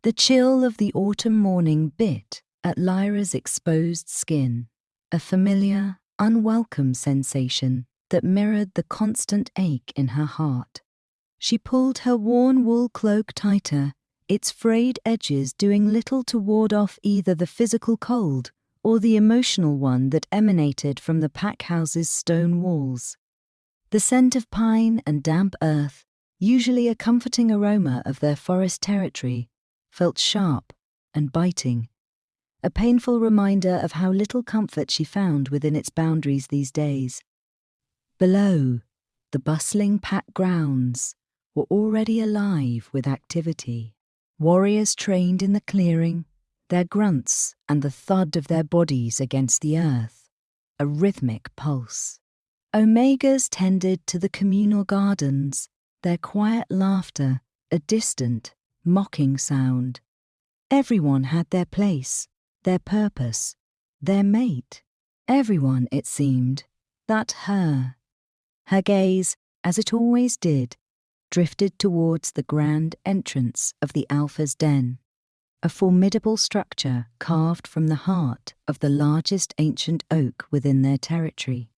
The chill of the autumn morning bit at Lyra's exposed skin, a familiar, unwelcome sensation that mirrored the constant ache in her heart. She pulled her worn wool cloak tighter, its frayed edges doing little to ward off either the physical cold or the emotional one that emanated from the packhouse's stone walls. The scent of pine and damp earth, usually a comforting aroma of their forest territory, felt sharp and biting, a painful reminder of how little comfort she found within its boundaries these days. Below, the bustling pack grounds were already alive with activity. Warriors trained in the clearing, their grunts and the thud of their bodies against the earth, a rhythmic pulse. Omegas tended to the communal gardens, their quiet laughter a distant, mocking sound. Everyone had their place, their purpose, their mate. Everyone, it seemed, but her. Her gaze, as it always did, drifted towards the grand entrance of the Alpha's den, a formidable structure carved from the heart of the largest ancient oak within their territory.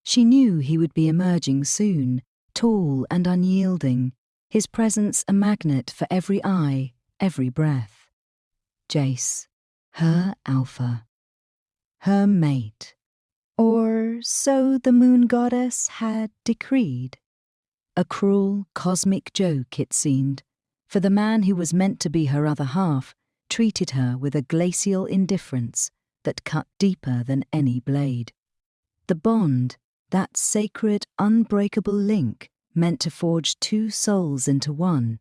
She knew he would be emerging soon, tall and unyielding, his presence a magnet for every eye, every breath. Jace, her Alpha, her mate. Or so the moon goddess had decreed. A cruel, cosmic joke, it seemed, for the man who was meant to be her other half treated her with a glacial indifference that cut deeper than any blade. The bond, that sacred, unbreakable link meant to forge two souls into one,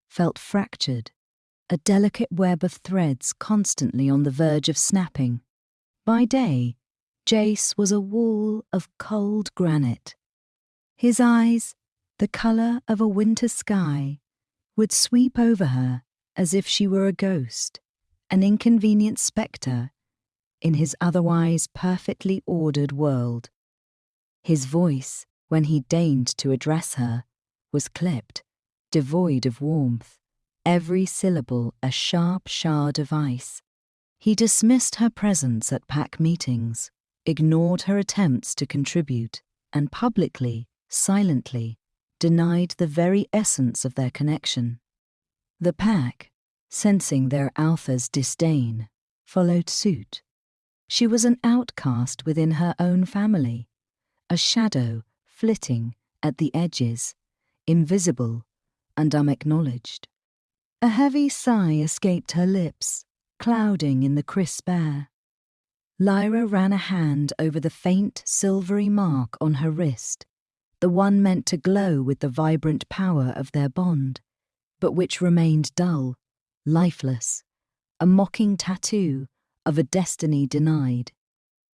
felt fractured, a delicate web of threads constantly on the verge of snapping. By day, Jace was a wall of cold granite. His eyes, the colour of a winter sky, would sweep over her as if she were a ghost, an inconvenient spectre in his otherwise perfectly ordered world. His voice, when he deigned to address her, was clipped, devoid of warmth, every syllable a sharp shard of ice. He dismissed her presence at pack meetings, ignored her attempts to contribute, and publicly, silently, denied the very essence of their connection. The pack, sensing their Alpha's disdain, followed suit. She was an outcast within her own family, a shadow flitting at the edges, invisible and unacknowledged. A heavy sigh escaped her lips, clouding in the crisp air. Lyra ran a hand over the faint, silvery mark on her wrist, the one meant to glow with the vibrant power of their bond, but which remained dull, lifeless, a mocking tattoo of a destiny denied.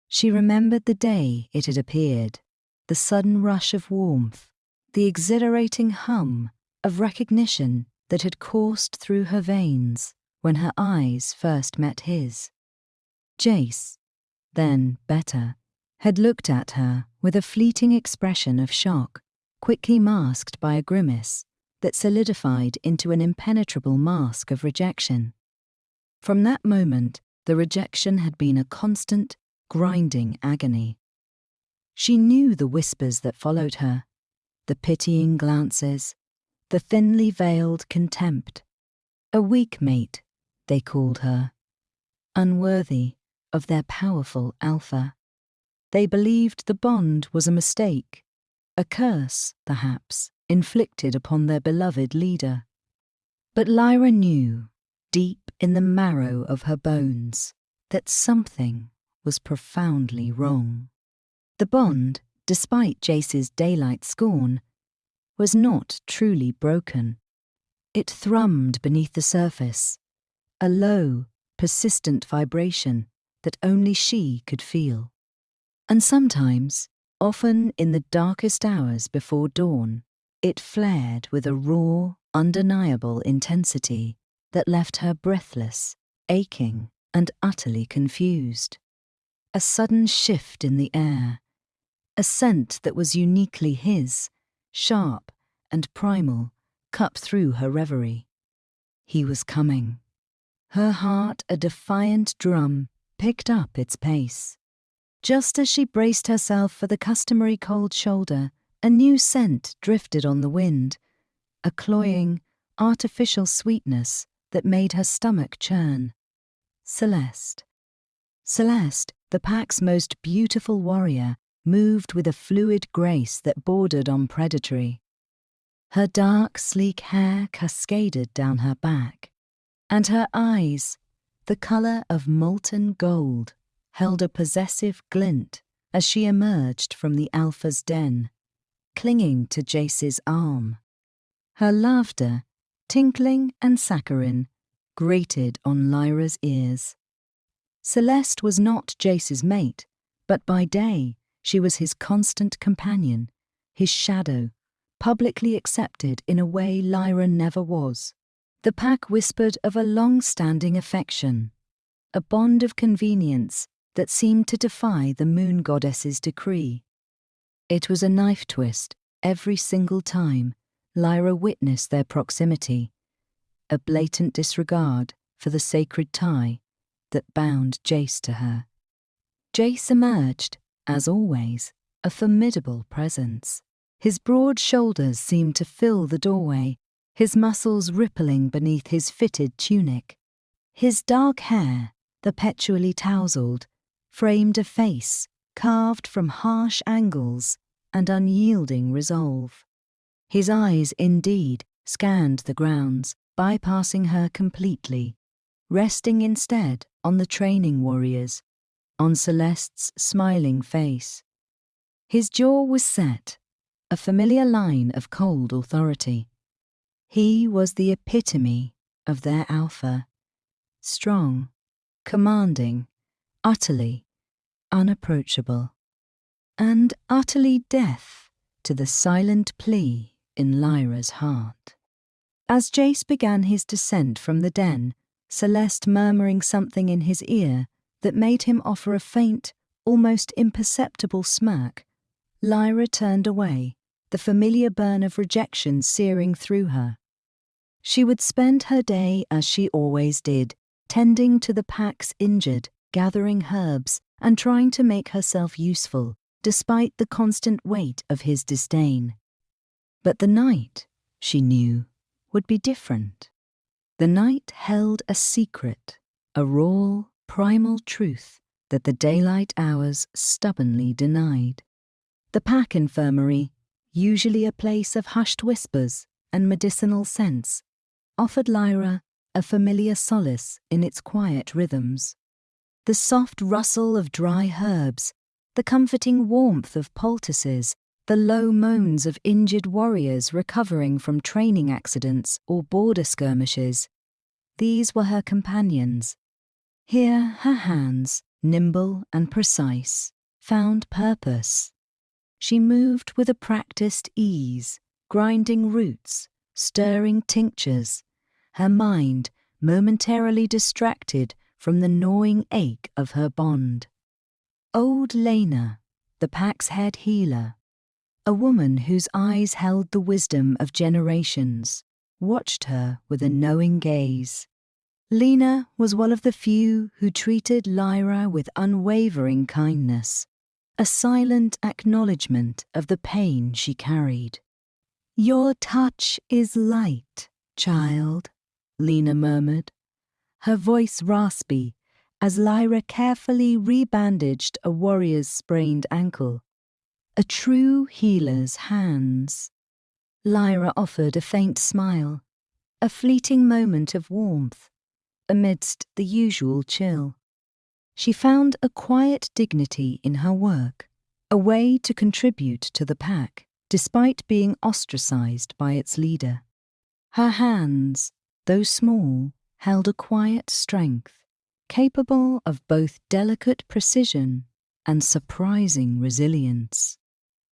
She remembered the day it had appeared, the sudden rush of warmth, the exhilarating hum of recognition that had coursed through her veins when her eyes first met his. Jace, then better, had looked at her with a fleeting expression of shock, quickly masked by a grimace that solidified into an impenetrable mask of rejection. From that moment, the rejection had been a constant, grinding agony. She knew the whispers that followed her, the pitying glances, the thinly veiled contempt. A weak mate, they called her, unworthy of their powerful Alpha. They believed the bond was a mistake, a curse, perhaps, inflicted upon their beloved leader. But Lyra knew, deep in the marrow of her bones, that something was profoundly wrong. The bond, despite Jace's daylight scorn, was not truly broken. It thrummed beneath the surface, a low, persistent vibration that only she could feel. And sometimes, often in the darkest hours before dawn, it flared with a raw, undeniable intensity that left her breathless, aching, and utterly confused. A sudden shift in the air, a scent that was uniquely his, sharp and primal, cut through her reverie. He was coming. Her heart, a defiant drum, picked up its pace. Just as she braced herself for the customary cold shoulder, a new scent drifted on the wind, a cloying, artificial sweetness that made her stomach churn. Celeste. Celeste, the pack's most beautiful warrior, moved with a fluid grace that bordered on predatory. Her dark, sleek hair cascaded down her back, and her eyes, the colour of molten gold, held a possessive glint as she emerged from the Alpha's den, clinging to Jace's arm. Her laughter, tinkling and saccharine, grated on Lyra's ears. Celeste was not Jace's mate, but by day she was his constant companion, his shadow, publicly accepted in a way Lyra never was. The pack whispered of a long-standing affection, a bond of convenience that seemed to defy the moon goddess's decree. It was a knife twist every single time Lyra witnessed their proximity, a blatant disregard for the sacred tie that bound Jace to her. Jace emerged, as always, a formidable presence. His broad shoulders seemed to fill the doorway, his muscles rippling beneath his fitted tunic. His dark hair, perpetually tousled, framed a face carved from harsh angles and unyielding resolve. His eyes, indeed, scanned the grounds, bypassing her completely, resting instead on the training warriors, on Celeste's smiling face. His jaw was set, a familiar line of cold authority. He was the epitome of their alpha, strong, commanding, utterly unapproachable, and utterly deaf to the silent plea in Lyra's heart. As Jace began his descent from the den, Celeste murmuring something in his ear that made him offer a faint, almost imperceptible smirk, Lyra turned away, the familiar burn of rejection searing through her. She would spend her day as she always did, tending to the pack's injured, gathering herbs, and trying to make herself useful, despite the constant weight of his disdain. But the night, she knew, would be different. The night held a secret, a raw, primal truth that the daylight hours stubbornly denied. The pack infirmary, usually a place of hushed whispers and medicinal scents, offered Lyra a familiar solace in its quiet rhythms. The soft rustle of dry herbs, the comforting warmth of poultices, the low moans of injured warriors recovering from training accidents or border skirmishes. These were her companions. Here her hands, nimble and precise, found purpose. She moved with a practiced ease, grinding roots, stirring tinctures, her mind momentarily distracted from the gnawing ache of her bond. Old Lena, the pack's head healer, a woman whose eyes held the wisdom of generations, watched her with a knowing gaze. Lena was one of the few who treated Lyra with unwavering kindness, a silent acknowledgement of the pain she carried. "Your touch is light, child," Lena murmured, her voice raspy as Lyra carefully rebandaged a warrior's sprained ankle. "A true healer's hands." Lyra offered a faint smile, a fleeting moment of warmth, amidst the usual chill. She found a quiet dignity in her work, a way to contribute to the pack, despite being ostracized by its leader. Her hands, though small, held a quiet strength, capable of both delicate precision and surprising resilience.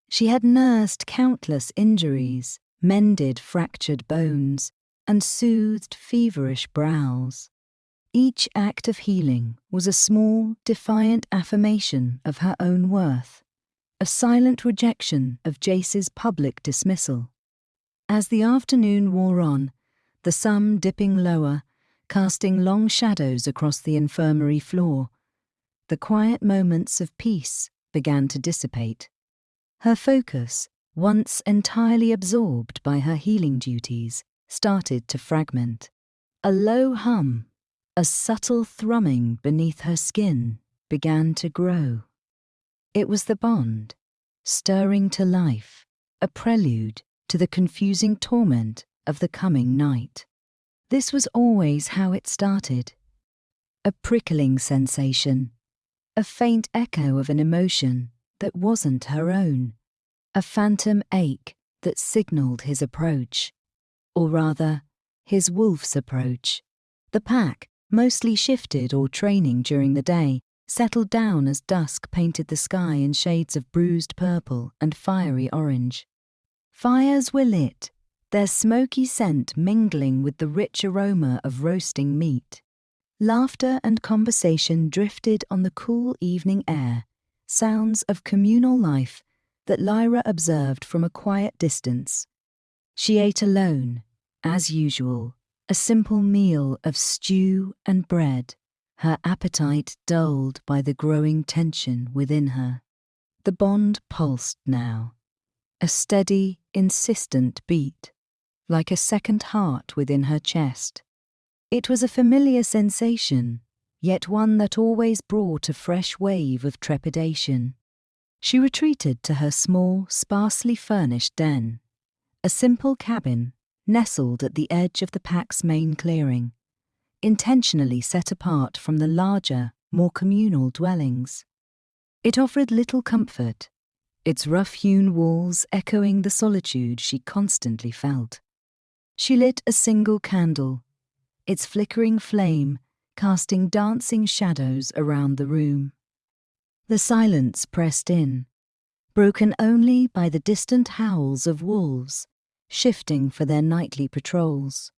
She had nursed countless injuries, mended fractured bones, and soothed feverish brows. Each act of healing was a small, defiant affirmation of her own worth, a silent rejection of Jace's public dismissal. As the afternoon wore on, the sun dipping lower, casting long shadows across the infirmary floor. The quiet moments of peace began to dissipate. Her focus, once entirely absorbed by her healing duties, started to fragment. A low hum, a subtle thrumming beneath her skin, began to grow. It was the bond, stirring to life, a prelude to the confusing torment of the coming night. This was always how it started. A prickling sensation, a faint echo of an emotion that wasn't her own, a phantom ache that signaled his approach, or rather, his wolf's approach. The pack, mostly shifted or training during the day, settled down as dusk painted the sky in shades of bruised purple and fiery orange. Fires were lit, their smoky scent mingling with the rich aroma of roasting meat. Laughter and conversation drifted on the cool evening air, sounds of communal life that Lyra observed from a quiet distance. She ate alone, as usual, a simple meal of stew and bread, her appetite dulled by the growing tension within her. The bond pulsed now, a steady, insistent beat, like a second heart within her chest. It was a familiar sensation, yet one that always brought a fresh wave of trepidation. She retreated to her small, sparsely furnished den, a simple cabin nestled at the edge of the pack's main clearing, intentionally set apart from the larger, more communal dwellings. It offered little comfort, its rough-hewn walls echoing the solitude she constantly felt. She lit a single candle, its flickering flame casting dancing shadows around the room. The silence pressed in, broken only by the distant howls of wolves, shifting for their nightly patrols.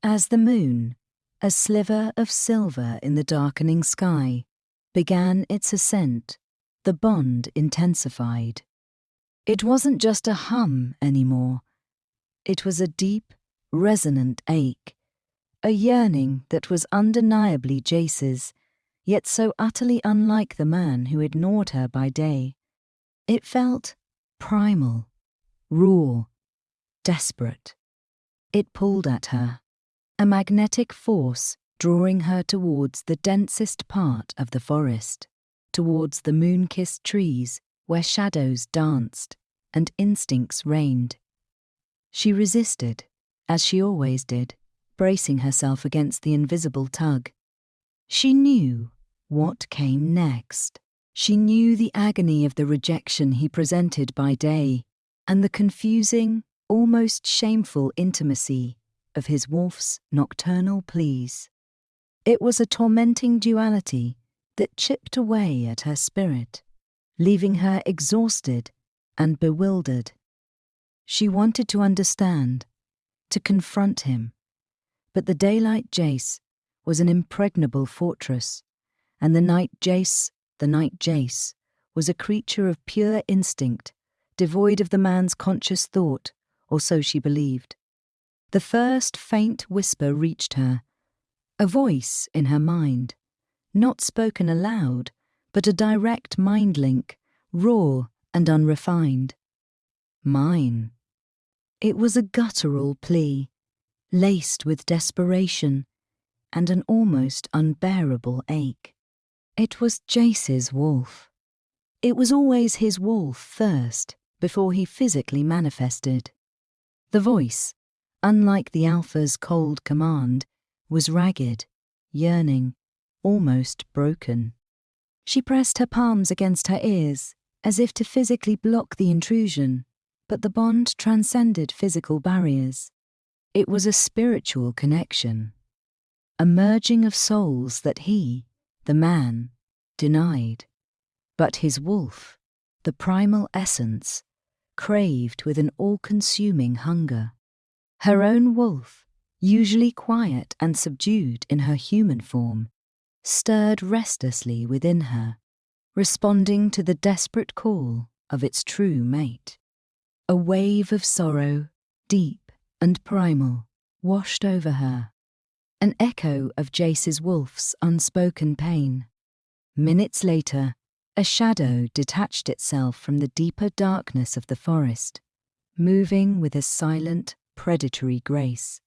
As the moon, a sliver of silver in the darkening sky, began its ascent, the bond intensified. It wasn't just a hum anymore. It was a deep, resonant ache, a yearning that was undeniably Jace's, yet so utterly unlike the man who ignored her by day. It felt primal, raw, desperate. It pulled at her, a magnetic force drawing her towards the densest part of the forest, towards the moon-kissed trees where shadows danced and instincts reigned. She resisted, as she always did, bracing herself against the invisible tug. She knew what came next. She knew the agony of the rejection he presented by day, and the confusing, almost shameful intimacy of his wolf's nocturnal pleas. It was a tormenting duality that chipped away at her spirit, leaving her exhausted and bewildered. She wanted to understand, to confront him, but the daylight Jace was an impregnable fortress, and the night Jace, was a creature of pure instinct, devoid of the man's conscious thought, or so she believed. The first faint whisper reached her, a voice in her mind, not spoken aloud, but a direct mind link, raw and unrefined. Mine. It was a guttural plea, laced with desperation and an almost unbearable ache. It was Jace's wolf. It was always his wolf first, before he physically manifested. The voice, unlike the Alpha's cold command, was ragged, yearning, almost broken. She pressed her palms against her ears, as if to physically block the intrusion, but the bond transcended physical barriers. It was a spiritual connection, a merging of souls that he, the man, denied. But his wolf, the primal essence, craved with an all-consuming hunger. Her own wolf, usually quiet and subdued in her human form, stirred restlessly within her, responding to the desperate call of its true mate. A wave of sorrow, deep and primal, washed over her, an echo of Jace's wolf's unspoken pain. Minutes later, a shadow detached itself from the deeper darkness of the forest, moving with a silent, predatory grace.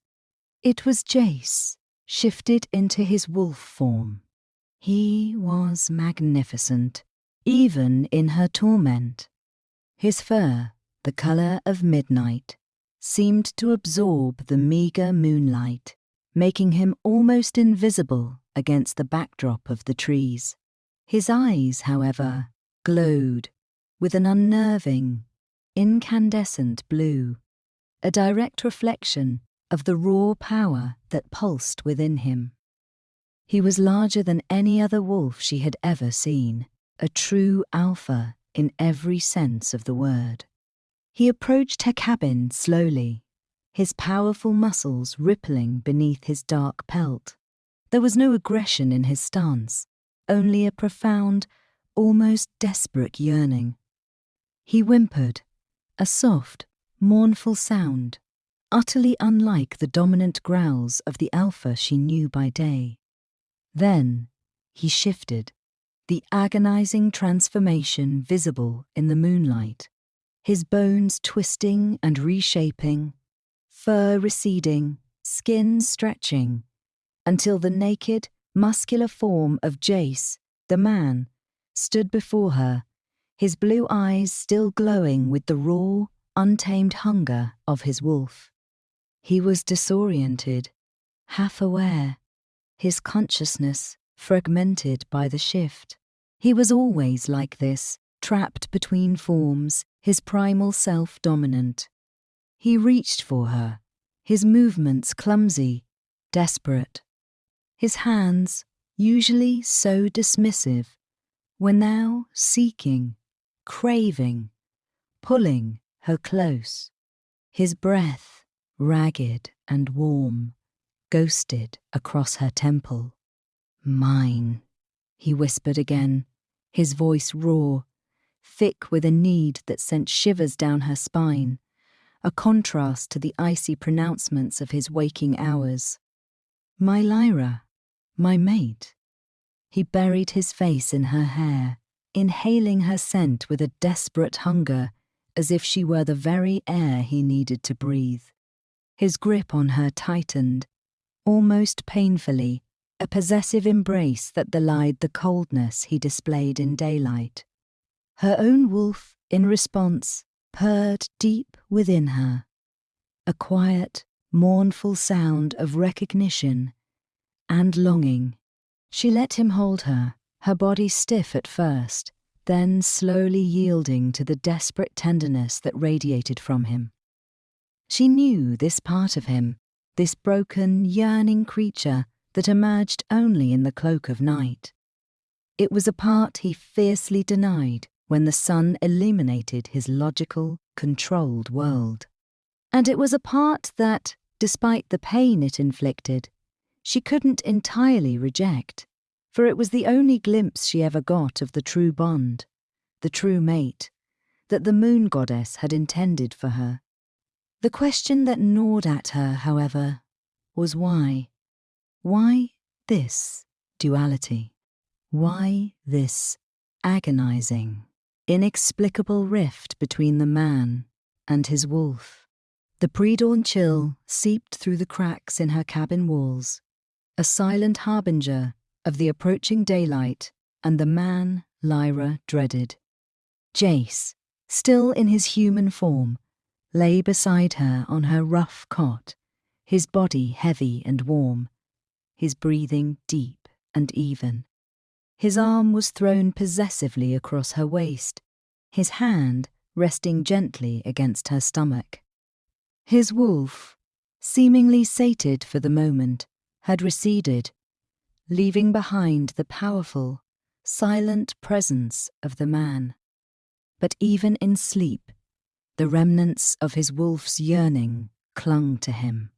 It was Jace, shifted into his wolf form. He was magnificent, even in her torment. His fur, the colour of midnight, seemed to absorb the meagre moonlight, making him almost invisible against the backdrop of the trees. His eyes, however, glowed with an unnerving, incandescent blue, a direct reflection of the raw power that pulsed within him. He was larger than any other wolf she had ever seen, a true alpha in every sense of the word. He approached her cabin slowly, his powerful muscles rippling beneath his dark pelt. There was no aggression in his stance, only a profound, almost desperate yearning. He whimpered, a soft, mournful sound, utterly unlike the dominant growls of the alpha she knew by day. Then he shifted, the agonizing transformation visible in the moonlight, his bones twisting and reshaping, fur receding, skin stretching, until the naked, muscular form of Jace, the man, stood before her, his blue eyes still glowing with the raw, untamed hunger of his wolf. He was disoriented, half aware, his consciousness fragmented by the shift. He was always like this, trapped between forms, his primal self dominant. He reached for her, his movements clumsy, desperate. His hands, usually so dismissive, were now seeking, craving, pulling her close. His breath, ragged and warm, ghosted across her temple. Mine, he whispered again, his voice raw, thick with a need that sent shivers down her spine, a contrast to the icy pronouncements of his waking hours. My Lyra, my mate. He buried his face in her hair, inhaling her scent with a desperate hunger, as if she were the very air he needed to breathe. His grip on her tightened, almost painfully, a possessive embrace that belied the coldness he displayed in daylight. Her own wolf, in response, purred deep within her, a quiet, mournful sound of recognition and longing. She let him hold her, her body stiff at first, then slowly yielding to the desperate tenderness that radiated from him. She knew this part of him, this broken, yearning creature that emerged only in the cloak of night. It was a part he fiercely denied when the sun illuminated his logical, controlled world. And it was a part that, despite the pain it inflicted, she couldn't entirely reject, for it was the only glimpse she ever got of the true bond, the true mate, that the moon goddess had intended for her. The question that gnawed at her, however, was why? Why this duality? Why this agonizing, inexplicable rift between the man and his wolf? The pre-dawn chill seeped through the cracks in her cabin walls, a silent harbinger of the approaching daylight and the man Lyra dreaded. Jace, still in his human form, lay beside her on her rough cot, his body heavy and warm, his breathing deep and even. His arm was thrown possessively across her waist, his hand resting gently against her stomach. His wolf, seemingly sated for the moment, had receded, leaving behind the powerful, silent presence of the man. But even in sleep, the remnants of his wolf's yearning clung to him,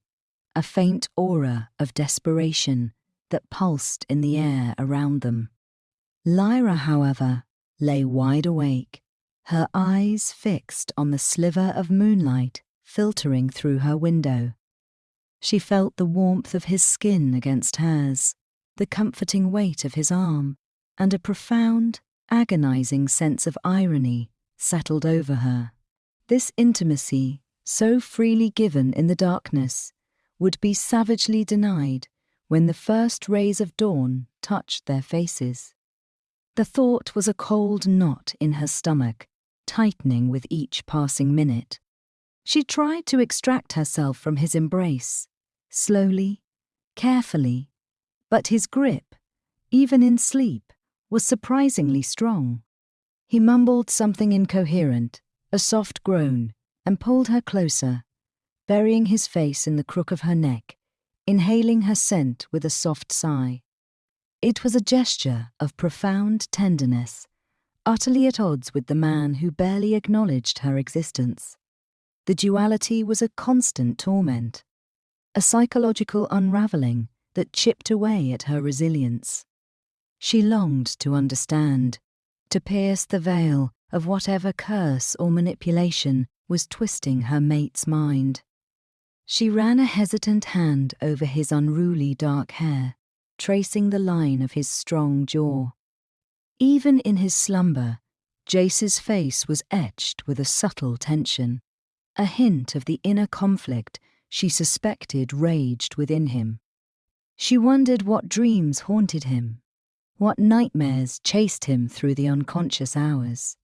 a faint aura of desperation that pulsed in the air around them. Lyra, however, lay wide awake, her eyes fixed on the sliver of moonlight filtering through her window. She felt the warmth of his skin against hers, the comforting weight of his arm, and a profound, agonizing sense of irony settled over her. This intimacy, so freely given in the darkness, would be savagely denied when the first rays of dawn touched their faces. The thought was a cold knot in her stomach, tightening with each passing minute. She tried to extract herself from his embrace, slowly, carefully, but his grip, even in sleep, was surprisingly strong. He mumbled something incoherent, a soft groan, and pulled her closer, burying his face in the crook of her neck, inhaling her scent with a soft sigh. It was a gesture of profound tenderness, utterly at odds with the man who barely acknowledged her existence. The duality was a constant torment, a psychological unraveling that chipped away at her resilience. She longed to understand, to pierce the veil of whatever curse or manipulation was twisting her mate's mind. She ran a hesitant hand over his unruly dark hair, tracing the line of his strong jaw. Even in his slumber, Jace's face was etched with a subtle tension, a hint of the inner conflict she suspected raged within him. She wondered what dreams haunted him, what nightmares chased him through the unconscious hours.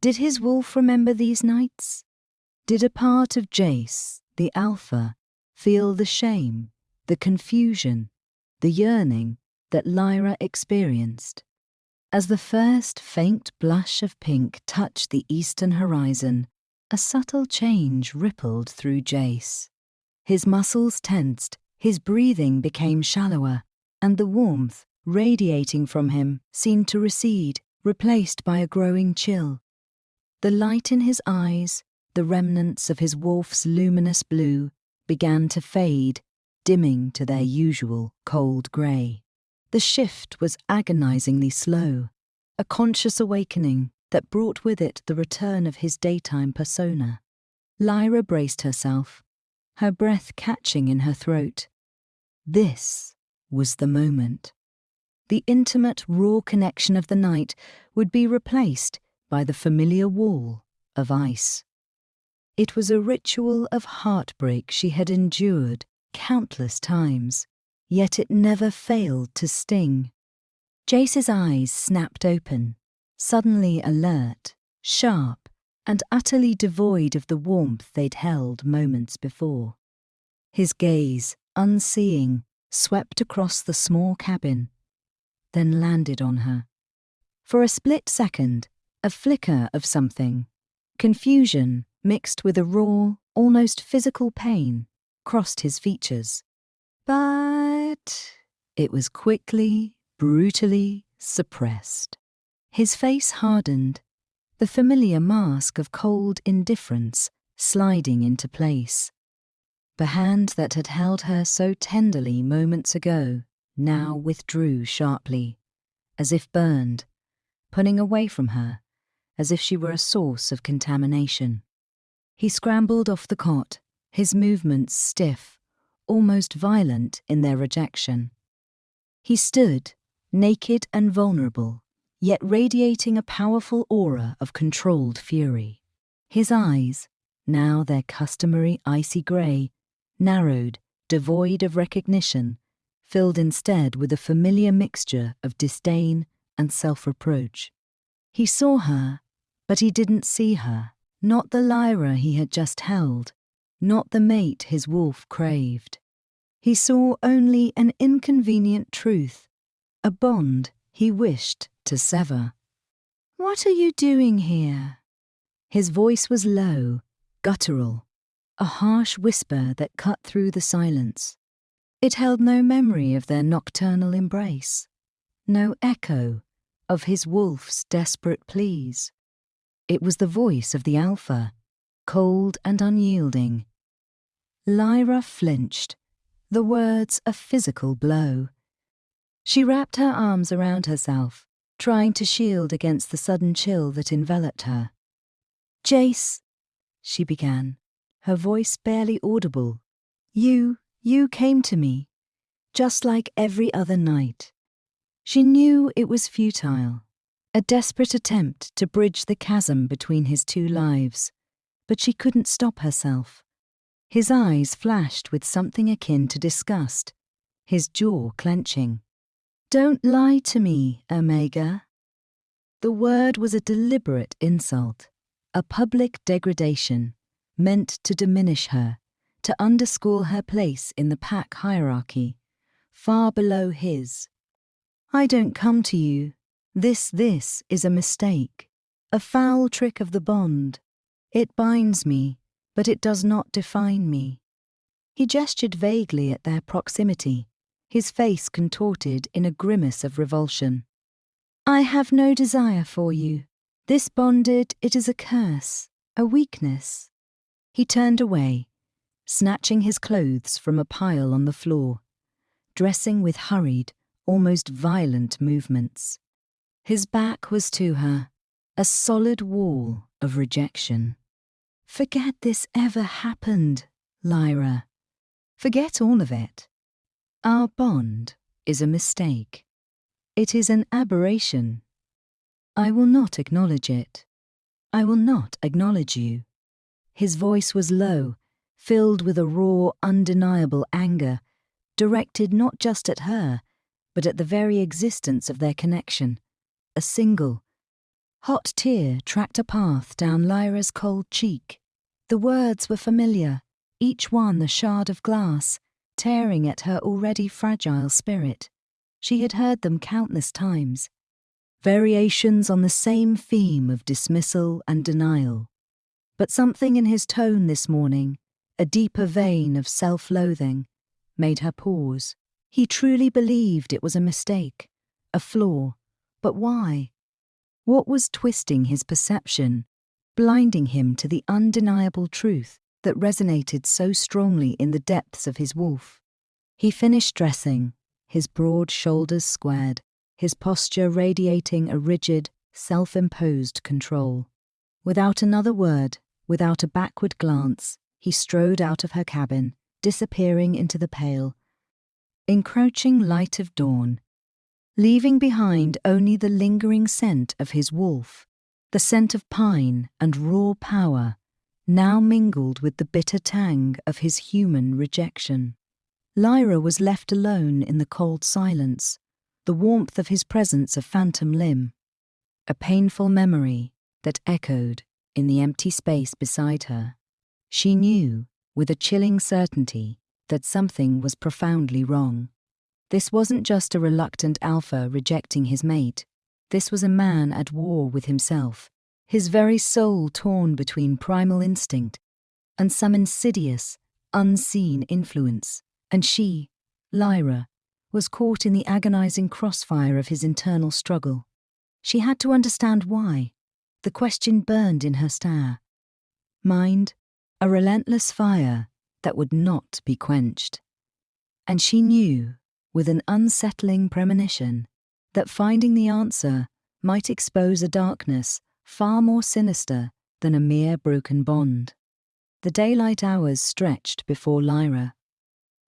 Did his wolf remember these nights? Did a part of Jace, the alpha, feel the shame, the confusion, the yearning that Lyra experienced? As the first faint blush of pink touched the eastern horizon, a subtle change rippled through Jace. His muscles tensed, his breathing became shallower, and the warmth radiating from him seemed to recede, replaced by a growing chill. The light in his eyes, the remnants of his wolf's luminous blue, began to fade, dimming to their usual cold grey. The shift was agonizingly slow, a conscious awakening that brought with it the return of his daytime persona. Lyra braced herself, her breath catching in her throat. This was the moment. The intimate, raw connection of the night would be replaced by the familiar wall of ice. It was a ritual of heartbreak she had endured countless times, yet it never failed to sting. Jace's eyes snapped open, suddenly alert, sharp, and utterly devoid of the warmth they'd held moments before. His gaze, unseeing, swept across the small cabin, then landed on her. For a split second, a flicker of something, confusion mixed with a raw, almost physical pain, crossed his features. But it was quickly, brutally suppressed. His face hardened, the familiar mask of cold indifference sliding into place. The hand that had held her so tenderly moments ago now withdrew sharply, as if burned, pulling away from her, as if she were a source of contamination. He scrambled off the cot, his movements stiff, almost violent in their rejection. He stood, naked and vulnerable, yet radiating a powerful aura of controlled fury. His eyes, now their customary icy grey, narrowed, devoid of recognition, filled instead with a familiar mixture of disdain and self-reproach. He saw her, but he didn't see her, not the Lyra he had just held, not the mate his wolf craved. He saw only an inconvenient truth, a bond he wished to sever. "What are you doing here?" His voice was low, guttural, a harsh whisper that cut through the silence. It held no memory of their nocturnal embrace, no echo of his wolf's desperate pleas. It was the voice of the alpha, cold and unyielding. Lyra flinched, the words a physical blow. She wrapped her arms around herself, trying to shield against the sudden chill that enveloped her. "Jace," she began, her voice barely audible. You You came to me, just like every other night. She knew it was futile, a desperate attempt to bridge the chasm between his two lives, but she couldn't stop herself. His eyes flashed with something akin to disgust, his jaw clenching. Don't lie to me, Omega. The word was a deliberate insult, a public degradation, meant to diminish her, to underscore her place in the pack hierarchy, far below his. I don't come to you. This is a mistake, a foul trick of the bond. It binds me, but it does not define me. He gestured vaguely at their proximity, his face contorted in a grimace of revulsion. I have no desire for you. This bonded, it is a curse, a weakness. He turned away, snatching his clothes from a pile on the floor, dressing with hurried, almost violent movements. His back was to her, a solid wall of rejection. Forget this ever happened, Lyra. Forget all of it. Our bond is a mistake. It is an aberration. I will not acknowledge it. I will not acknowledge you. His voice was low, filled with a raw, undeniable anger, directed not just at her, but at the very existence of their connection. A single, hot tear tracked a path down Lyra's cold cheek. The words were familiar, each one a shard of glass, tearing at her already fragile spirit. She had heard them countless times. Variations on the same theme of dismissal and denial. But something in his tone this morning, a deeper vein of self-loathing, made her pause. He truly believed it was a mistake, a flaw. But why? What was twisting his perception, blinding him to the undeniable truth that resonated so strongly in the depths of his wolf? He finished dressing, his broad shoulders squared, his posture radiating a rigid, self-imposed control. Without another word, without a backward glance, he strode out of her cabin, disappearing into the pale, encroaching light of dawn, leaving behind only the lingering scent of his wolf, the scent of pine and raw power, now mingled with the bitter tang of his human rejection. Lyra was left alone in the cold silence, the warmth of his presence a phantom limb, a painful memory that echoed in the empty space beside her. She knew, with a chilling certainty, that something was profoundly wrong. This wasn't just a reluctant alpha rejecting his mate. This was a man at war with himself, his very soul torn between primal instinct and some insidious, unseen influence. And she, Lyra, was caught in the agonizing crossfire of his internal struggle. She had to understand why. The question burned in her stare. Mind, a relentless fire that would not be quenched. And she knew, with an unsettling premonition, that finding the answer might expose a darkness far more sinister than a mere broken bond. The daylight hours stretched before Lyra,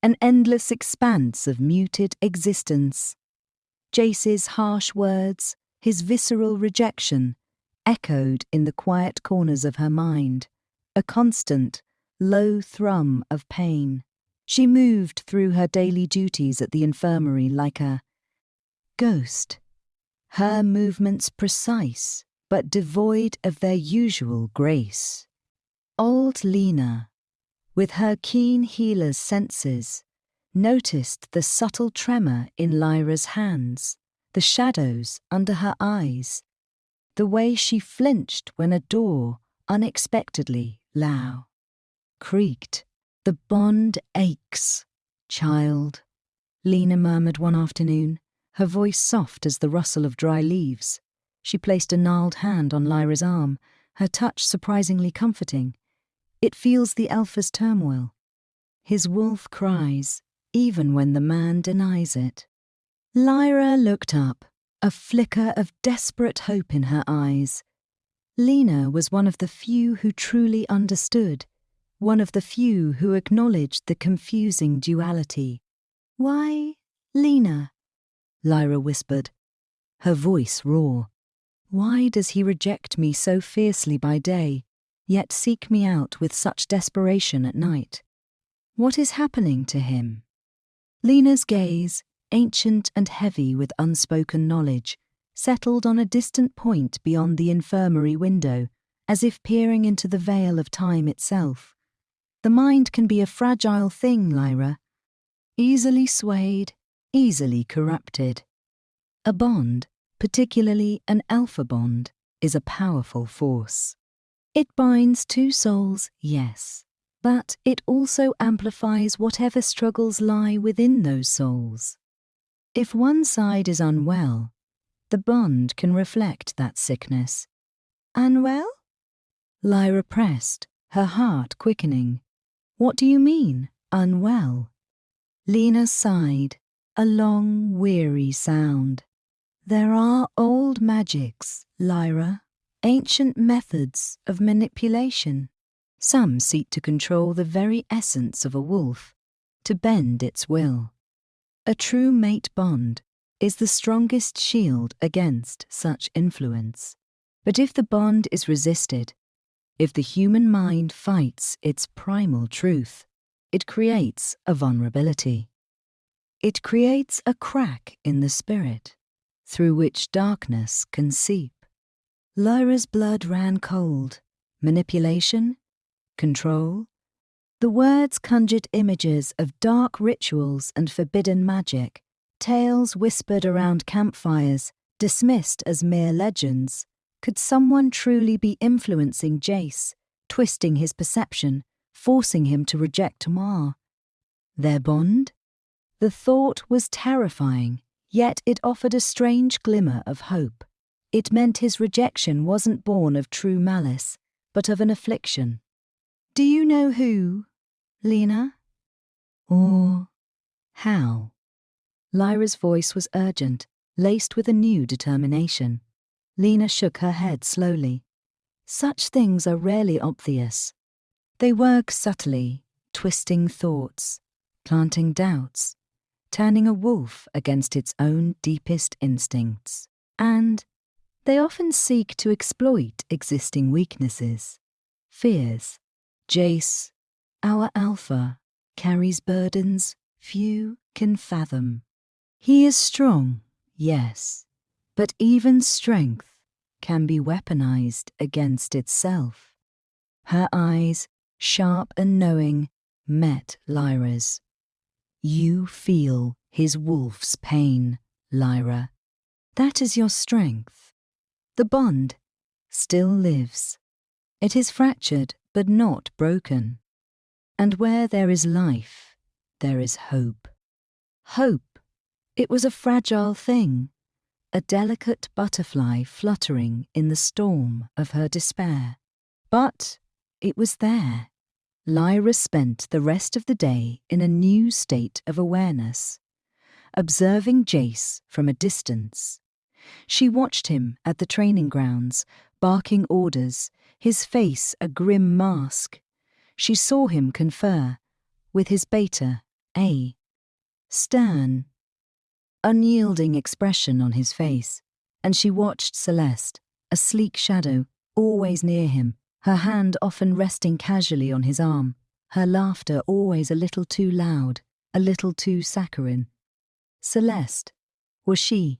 an endless expanse of muted existence. Jace's harsh words, his visceral rejection, echoed in the quiet corners of her mind, a constant, low thrum of pain. She moved through her daily duties at the infirmary like a ghost, her movements precise but devoid of their usual grace. Old Lena, with her keen healer's senses, noticed the subtle tremor in Lyra's hands, the shadows under her eyes, the way she flinched when a door unexpectedly creaked. The bond aches, child, Lena murmured one afternoon, her voice soft as the rustle of dry leaves. She placed a gnarled hand on Lyra's arm, her touch surprisingly comforting. It feels the alpha's turmoil. His wolf cries, even when the man denies it. Lyra looked up, a flicker of desperate hope in her eyes. Lena was one of the few who truly understood, one of the few who acknowledged the confusing duality. "Why, Lena," Lyra whispered, her voice raw. "Why does he reject me so fiercely by day, yet seek me out with such desperation at night? What is happening to him?" Lena's gaze, ancient and heavy with unspoken knowledge, settled on a distant point beyond the infirmary window, as if peering into the veil of time itself. "The mind can be a fragile thing, Lyra. Easily swayed, easily corrupted. A bond, particularly an alpha bond, is a powerful force. It binds two souls, yes, but it also amplifies whatever struggles lie within those souls. If one side is unwell, the bond can reflect that sickness." "Unwell?" Lyra pressed, her heart quickening. "What do you mean, unwell?" Lena sighed, a long, weary sound. "There are old magics, Lyra, ancient methods of manipulation. Some seek to control the very essence of a wolf, to bend its will. A true mate bond is the strongest shield against such influence. But if the bond is resisted, if the human mind fights its primal truth, it creates a vulnerability. It creates a crack in the spirit, through which darkness can seep." Lyra's blood ran cold. Manipulation? Control? The words conjured images of dark rituals and forbidden magic, tales whispered around campfires, dismissed as mere legends. Could someone truly be influencing Jace, twisting his perception, forcing him to reject Tamar? Their bond? The thought was terrifying, yet it offered a strange glimmer of hope. It meant his rejection wasn't born of true malice, but of an affliction. "Do you know who, Lena? Or how?" Lyra's voice was urgent, laced with a new determination. Lena shook her head slowly. "Such things are rarely obvious. They work subtly, twisting thoughts, planting doubts, turning a wolf against its own deepest instincts. And they often seek to exploit existing weaknesses, fears. Jace, our alpha, carries burdens few can fathom. He is strong, yes, but even strength can be weaponized against itself." Her eyes, sharp and knowing, met Lyra's. "You feel his wolf's pain, Lyra. That is your strength. The bond still lives. It is fractured but not broken. And where there is life, there is hope." Hope. It was a fragile thing, a delicate butterfly fluttering in the storm of her despair. But it was there. Lyra spent the rest of the day in a new state of awareness, observing Jace from a distance. She watched him at the training grounds, barking orders, his face a grim mask. She saw him confer with his beta, A. Stern, unyielding expression on his face, and she watched Celeste, a sleek shadow, always near him, her hand often resting casually on his arm, her laughter always a little too loud, a little too saccharine. Celeste, was she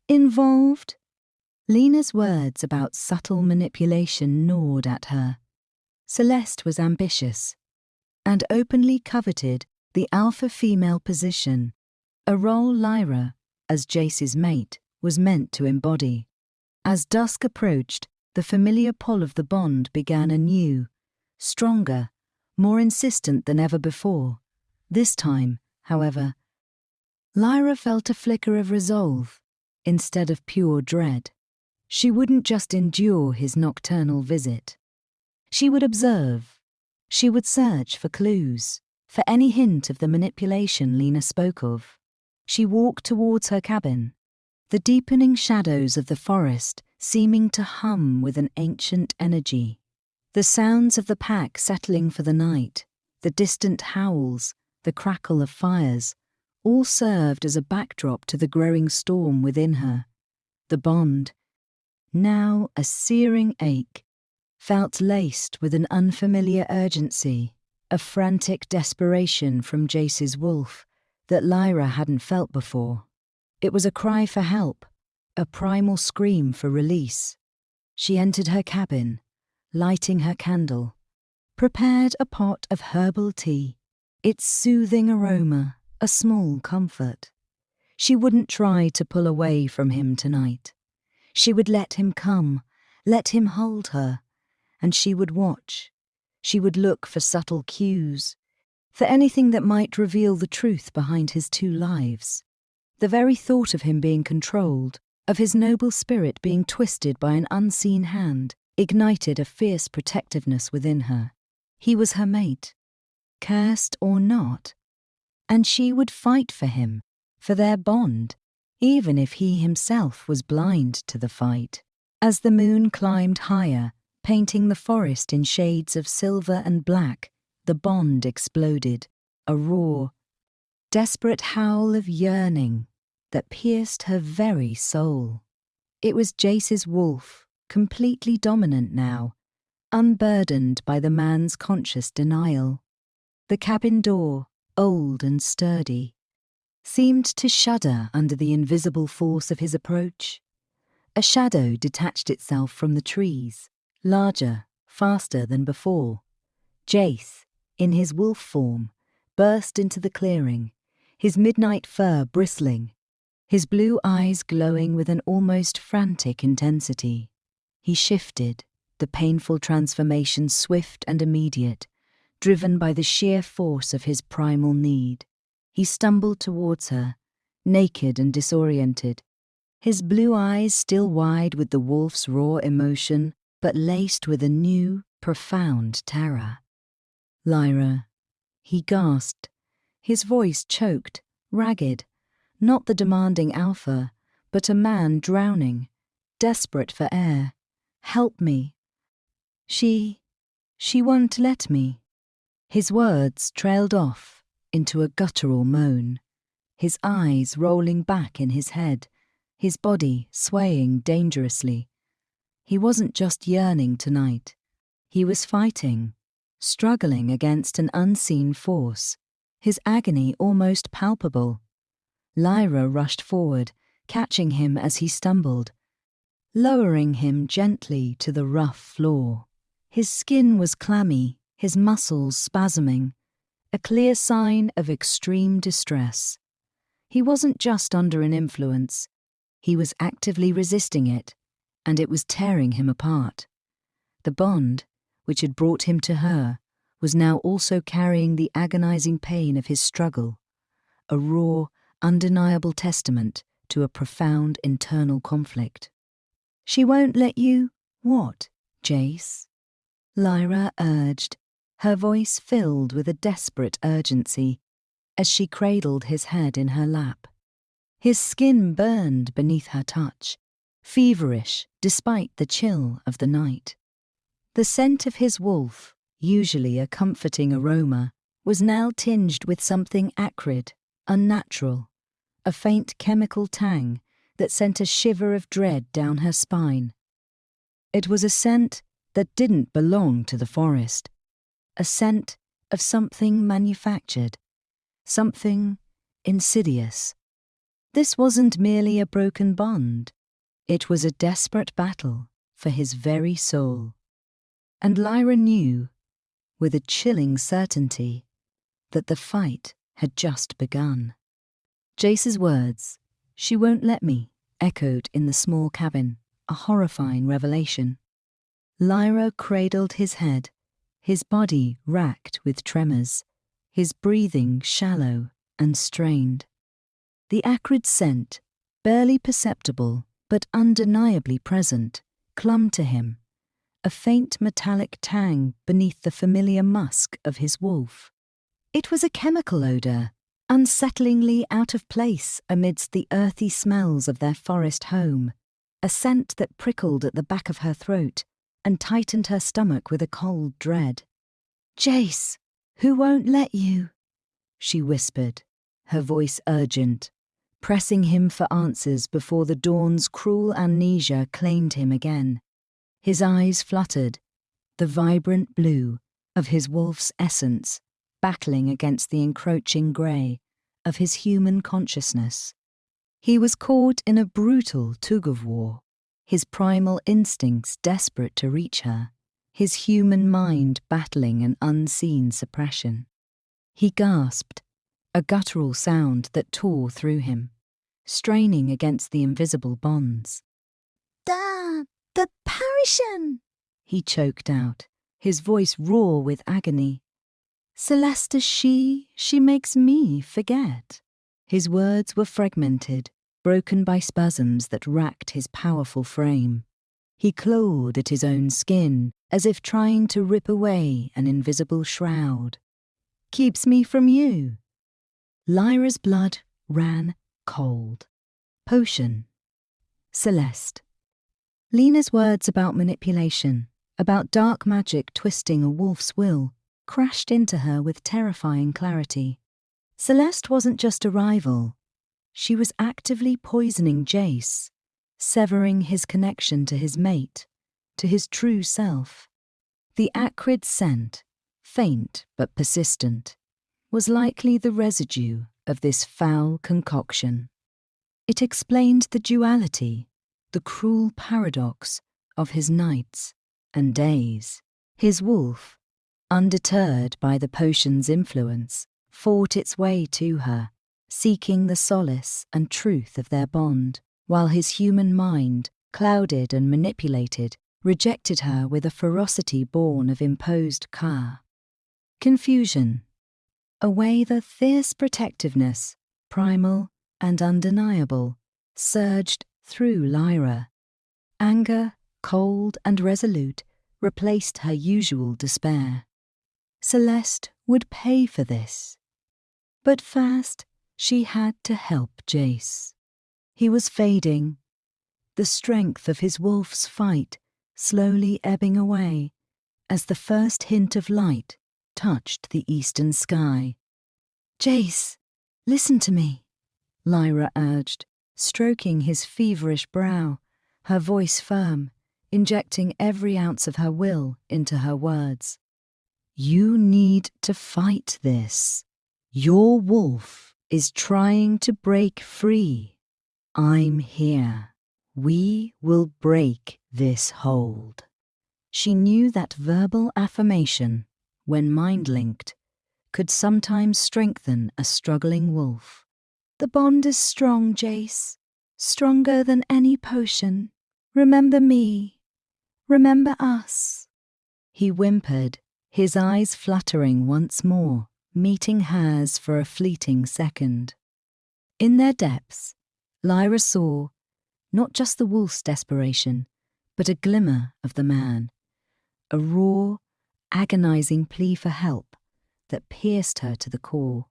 involved? Lena's words about subtle manipulation gnawed at her. Celeste was ambitious, and openly coveted the alpha female position, a role Lyra, as Jace's mate, was meant to embody. As dusk approached, the familiar pull of the bond began anew, stronger, more insistent than ever before. This time, however, Lyra felt a flicker of resolve instead of pure dread. She wouldn't just endure his nocturnal visit. She would observe. She would search for clues, for any hint of the manipulation Lena spoke of. She walked towards her cabin, the deepening shadows of the forest seeming to hum with an ancient energy. The sounds of the pack settling for the night, the distant howls, the crackle of fires, all served as a backdrop to the growing storm within her. The bond, now a searing ache, felt laced with an unfamiliar urgency, a frantic desperation from Jace's wolf that Lyra hadn't felt before. It was a cry for help, a primal scream for release. She entered her cabin, lighting her candle, prepared a pot of herbal tea, its soothing aroma a small comfort. She wouldn't try to pull away from him tonight. She would let him come, let him hold her, and she would watch. She would look for subtle cues, for anything that might reveal the truth behind his two lives. The very thought of him being controlled, of his noble spirit being twisted by an unseen hand, ignited a fierce protectiveness within her. He was her mate, cursed or not, and she would fight for him, for their bond, even if he himself was blind to the fight. As the moon climbed higher, painting the forest in shades of silver and black, the bond exploded, a raw, desperate howl of yearning that pierced her very soul. It was Jace's wolf, completely dominant now, unburdened by the man's conscious denial. The cabin door, old and sturdy, seemed to shudder under the invisible force of his approach. A shadow detached itself from the trees, larger, faster than before. Jace, in his wolf form, burst into the clearing, his midnight fur bristling, his blue eyes glowing with an almost frantic intensity. He shifted, the painful transformation swift and immediate, driven by the sheer force of his primal need. He stumbled towards her, naked and disoriented, his blue eyes still wide with the wolf's raw emotion, but laced with a new, profound terror. "Lyra," he gasped, his voice choked, ragged, not the demanding alpha, but a man drowning, desperate for air. "Help me." She won't let me." His words trailed off into a guttural moan, his eyes rolling back in his head, his body swaying dangerously. He wasn't just yearning tonight. He was fighting, struggling against an unseen force, his agony almost palpable. Lyra rushed forward, catching him as he stumbled, lowering him gently to the rough floor. His skin was clammy, his muscles spasming, a clear sign of extreme distress. He wasn't just under an influence, he was actively resisting it, and it was tearing him apart. The bond, which had brought him to her, was now also carrying the agonizing pain of his struggle, a raw, undeniable testament to a profound internal conflict. "She won't let you—" "What, Jace?" Lyra urged, her voice filled with a desperate urgency, as she cradled his head in her lap. His skin burned beneath her touch, feverish despite the chill of the night. The scent of his wolf, usually a comforting aroma, was now tinged with something acrid, unnatural, a faint chemical tang that sent a shiver of dread down her spine. It was a scent that didn't belong to the forest, a scent of something manufactured, something insidious. This wasn't merely a broken bond, it was a desperate battle for his very soul. And Lyra knew, with a chilling certainty, that the fight had just begun. Jace's words, "She won't let me," echoed in the small cabin, a horrifying revelation. Lyra cradled his head, his body racked with tremors, his breathing shallow and strained. The acrid scent, barely perceptible but undeniably present, clung to him, a faint metallic tang beneath the familiar musk of his wolf. It was a chemical odour, unsettlingly out of place amidst the earthy smells of their forest home, a scent that prickled at the back of her throat, and tightened her stomach with a cold dread. "Jace, who won't let you?" she whispered, her voice urgent, pressing him for answers before the dawn's cruel amnesia claimed him again. His eyes fluttered, the vibrant blue of his wolf's essence battling against the encroaching grey of his human consciousness. He was caught in a brutal tug-of-war, his primal instincts desperate to reach her, his human mind battling an unseen suppression. He gasped, a guttural sound that tore through him, straining against the invisible bonds. The apparition!" he choked out, his voice raw with agony. "Celesta, she makes me forget." His words were fragmented, broken by spasms that racked his powerful frame. He clawed at his own skin, as if trying to rip away an invisible shroud. "Keeps me from you." Lyra's blood ran cold. Potion. Celeste. Lena's words about manipulation, about dark magic twisting a wolf's will, crashed into her with terrifying clarity. Celeste wasn't just a rival. She was actively poisoning Jace, severing his connection to his mate, to his true self. The acrid scent, faint but persistent, was likely the residue of this foul concoction. It explained the duality, the cruel paradox of his nights and days. His wolf, undeterred by the potion's influence, fought its way to her, seeking the solace and truth of their bond, while his human mind, clouded and manipulated, rejected her with a ferocity born of imposed ka. Confusion. Away the fierce protectiveness, primal and undeniable, surged through Lyra. Anger, cold and resolute, replaced her usual despair. Celeste would pay for this. But first, she had to help Jace. He was fading, the strength of his wolf's fight slowly ebbing away as the first hint of light touched the eastern sky. "Jace, listen to me," Lyra urged, stroking his feverish brow, her voice firm, injecting every ounce of her will into her words. "You need to fight this. Your wolf is trying to break free. I'm here. We will break this hold." She knew that verbal affirmation, when mind-linked, could sometimes strengthen a struggling wolf. "The bond is strong, Jace. Stronger than any potion. Remember me. Remember us." He whimpered, his eyes fluttering once more, meeting hers for a fleeting second. In their depths, Lyra saw not just the wolf's desperation, but a glimmer of the man, a raw, agonizing plea for help that pierced her to the core.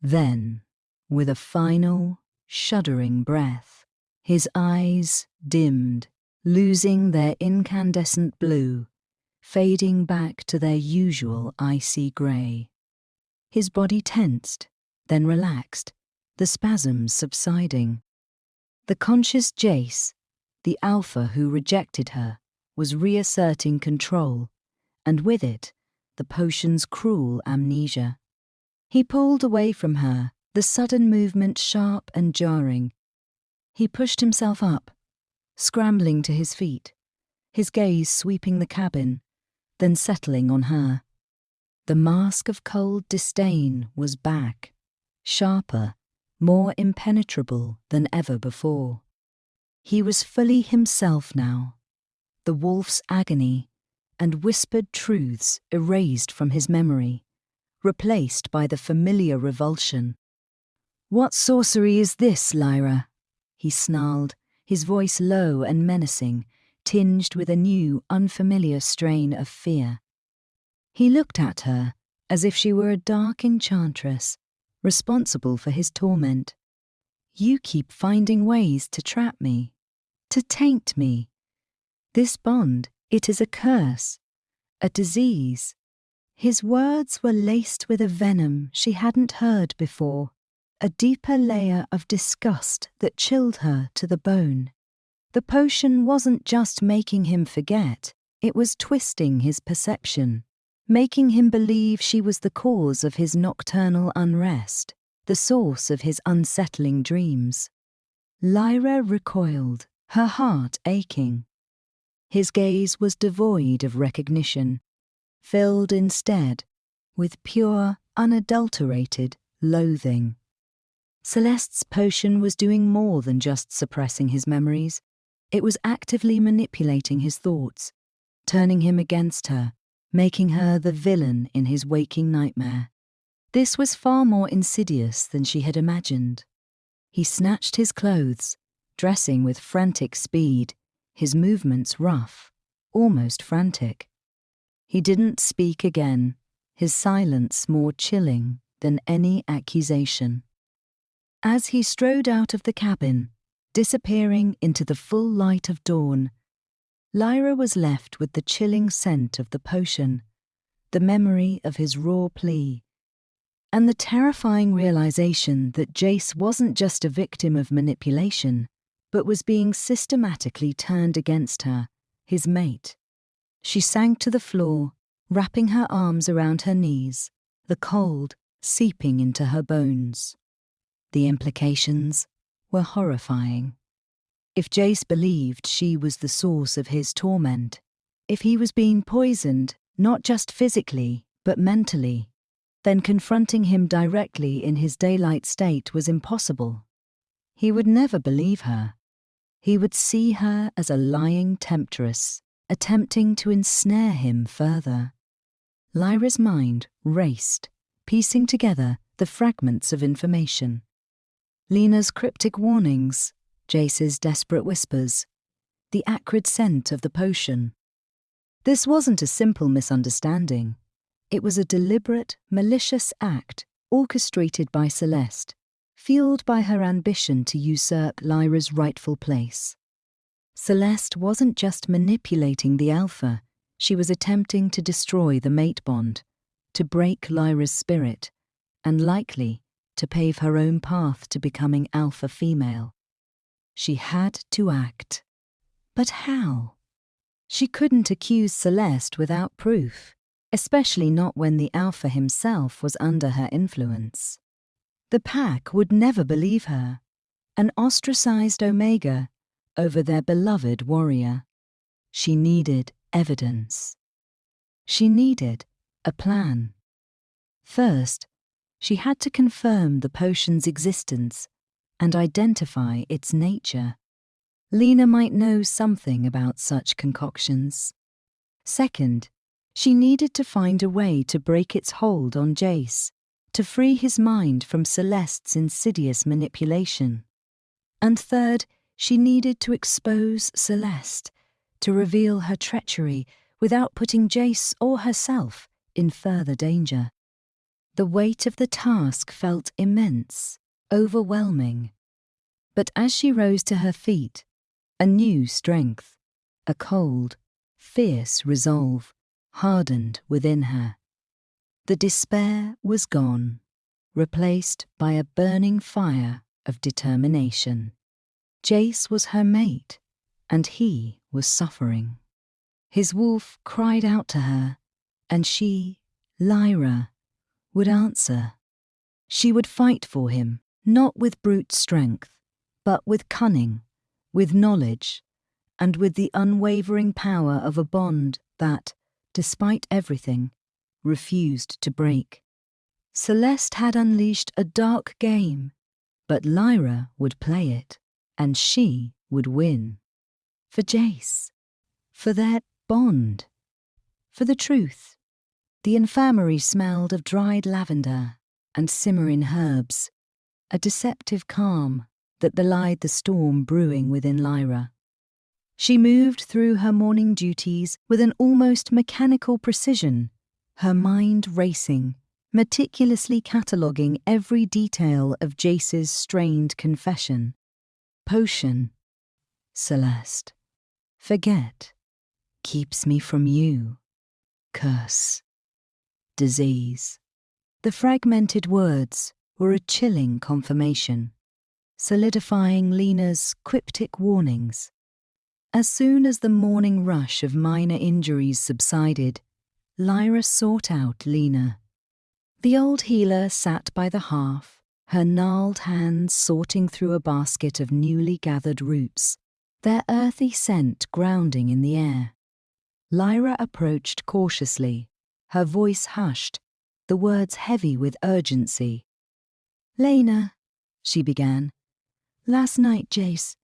Then, with a final, shuddering breath, his eyes dimmed, losing their incandescent blue, fading back to their usual icy grey. His body tensed, then relaxed, the spasms subsiding. The conscious Jace, the alpha who rejected her, was reasserting control, and with it, the potion's cruel amnesia. He pulled away from her, the sudden movement sharp and jarring. He pushed himself up, scrambling to his feet, his gaze sweeping the cabin, then settling on her. The mask of cold disdain was back, sharper, more impenetrable than ever before. He was fully himself now, the wolf's agony and whispered truths erased from his memory, replaced by the familiar revulsion. "What sorcery is this, Lyra?" he snarled, his voice low and menacing, tinged with a new, unfamiliar strain of fear. He looked at her as if she were a dark enchantress, responsible for his torment. "You keep finding ways to trap me, to taint me. This bond It is a curse, a disease. His words were laced with a venom she hadn't heard before, a deeper layer of disgust that chilled her to the bone. The potion wasn't just making him forget, it was twisting his perception, making him believe she was the cause of his nocturnal unrest, the source of his unsettling dreams. Lyra recoiled, her heart aching. His gaze was devoid of recognition, filled instead with pure, unadulterated loathing. Celeste's potion was doing more than just suppressing his memories. It was actively manipulating his thoughts, turning him against her, making her the villain in his waking nightmare. This was far more insidious than she had imagined. He snatched his clothes, dressing with frantic speed, his movements rough, almost frantic. He didn't speak again, his silence more chilling than any accusation. As he strode out of the cabin, disappearing into the full light of dawn, Lyra was left with the chilling scent of the potion, the memory of his raw plea, and the terrifying realization that Jace wasn't just a victim of manipulation, but was being systematically turned against her, his mate. She sank to the floor, wrapping her arms around her knees, the cold seeping into her bones. The implications were horrifying. If Jace believed she was the source of his torment, if he was being poisoned not just physically but mentally, then confronting him directly in his daylight state was impossible. He would never believe her. He would see her as a lying temptress, attempting to ensnare him further. Lyra's mind raced, piecing together the fragments of information. Lena's cryptic warnings, Jace's desperate whispers, the acrid scent of the potion. This wasn't a simple misunderstanding. It was a deliberate, malicious act orchestrated by Celeste, fueled by her ambition to usurp Lyra's rightful place. Celeste wasn't just manipulating the Alpha, she was attempting to destroy the mate bond, to break Lyra's spirit, and likely to pave her own path to becoming Alpha female. She had to act. But how? She couldn't accuse Celeste without proof, especially not when the Alpha himself was under her influence. The pack would never believe her, an ostracized Omega over their beloved warrior. She needed evidence. She needed a plan. First, she had to confirm the potion's existence and identify its nature. Lena might know something about such concoctions. Second, she needed to find a way to break its hold on Jace, to free his mind from Celeste's insidious manipulation. And third, she needed to expose Celeste, to reveal her treachery without putting Jace or herself in further danger. The weight of the task felt immense, overwhelming. But as she rose to her feet, a new strength, a cold, fierce resolve, hardened within her. The despair was gone, replaced by a burning fire of determination. Jace was her mate, and he was suffering. His wolf cried out to her, and she, Lyra, would answer. She would fight for him, not with brute strength, but with cunning, with knowledge, and with the unwavering power of a bond that, despite everything, refused to break. Celeste had unleashed a dark game, but Lyra would play it, and she would win. For Jace, for their bond, for the truth. The infirmary smelled of dried lavender and simmering herbs, a deceptive calm that belied the storm brewing within Lyra. She moved through her morning duties with an almost mechanical precision, her mind racing, meticulously cataloguing every detail of Jace's strained confession. Potion. Celeste. Forget. keeps me from you. Curse. Disease. The fragmented words were a chilling confirmation, solidifying Lena's cryptic warnings. As soon as the morning rush of minor injuries subsided, Lyra sought out Lena. The old healer sat by the hearth, her gnarled hands sorting through a basket of newly gathered roots, their earthy scent grounding in the air. Lyra approached cautiously, her voice hushed, the words heavy with urgency. "Lena," she began, "last night, Jace.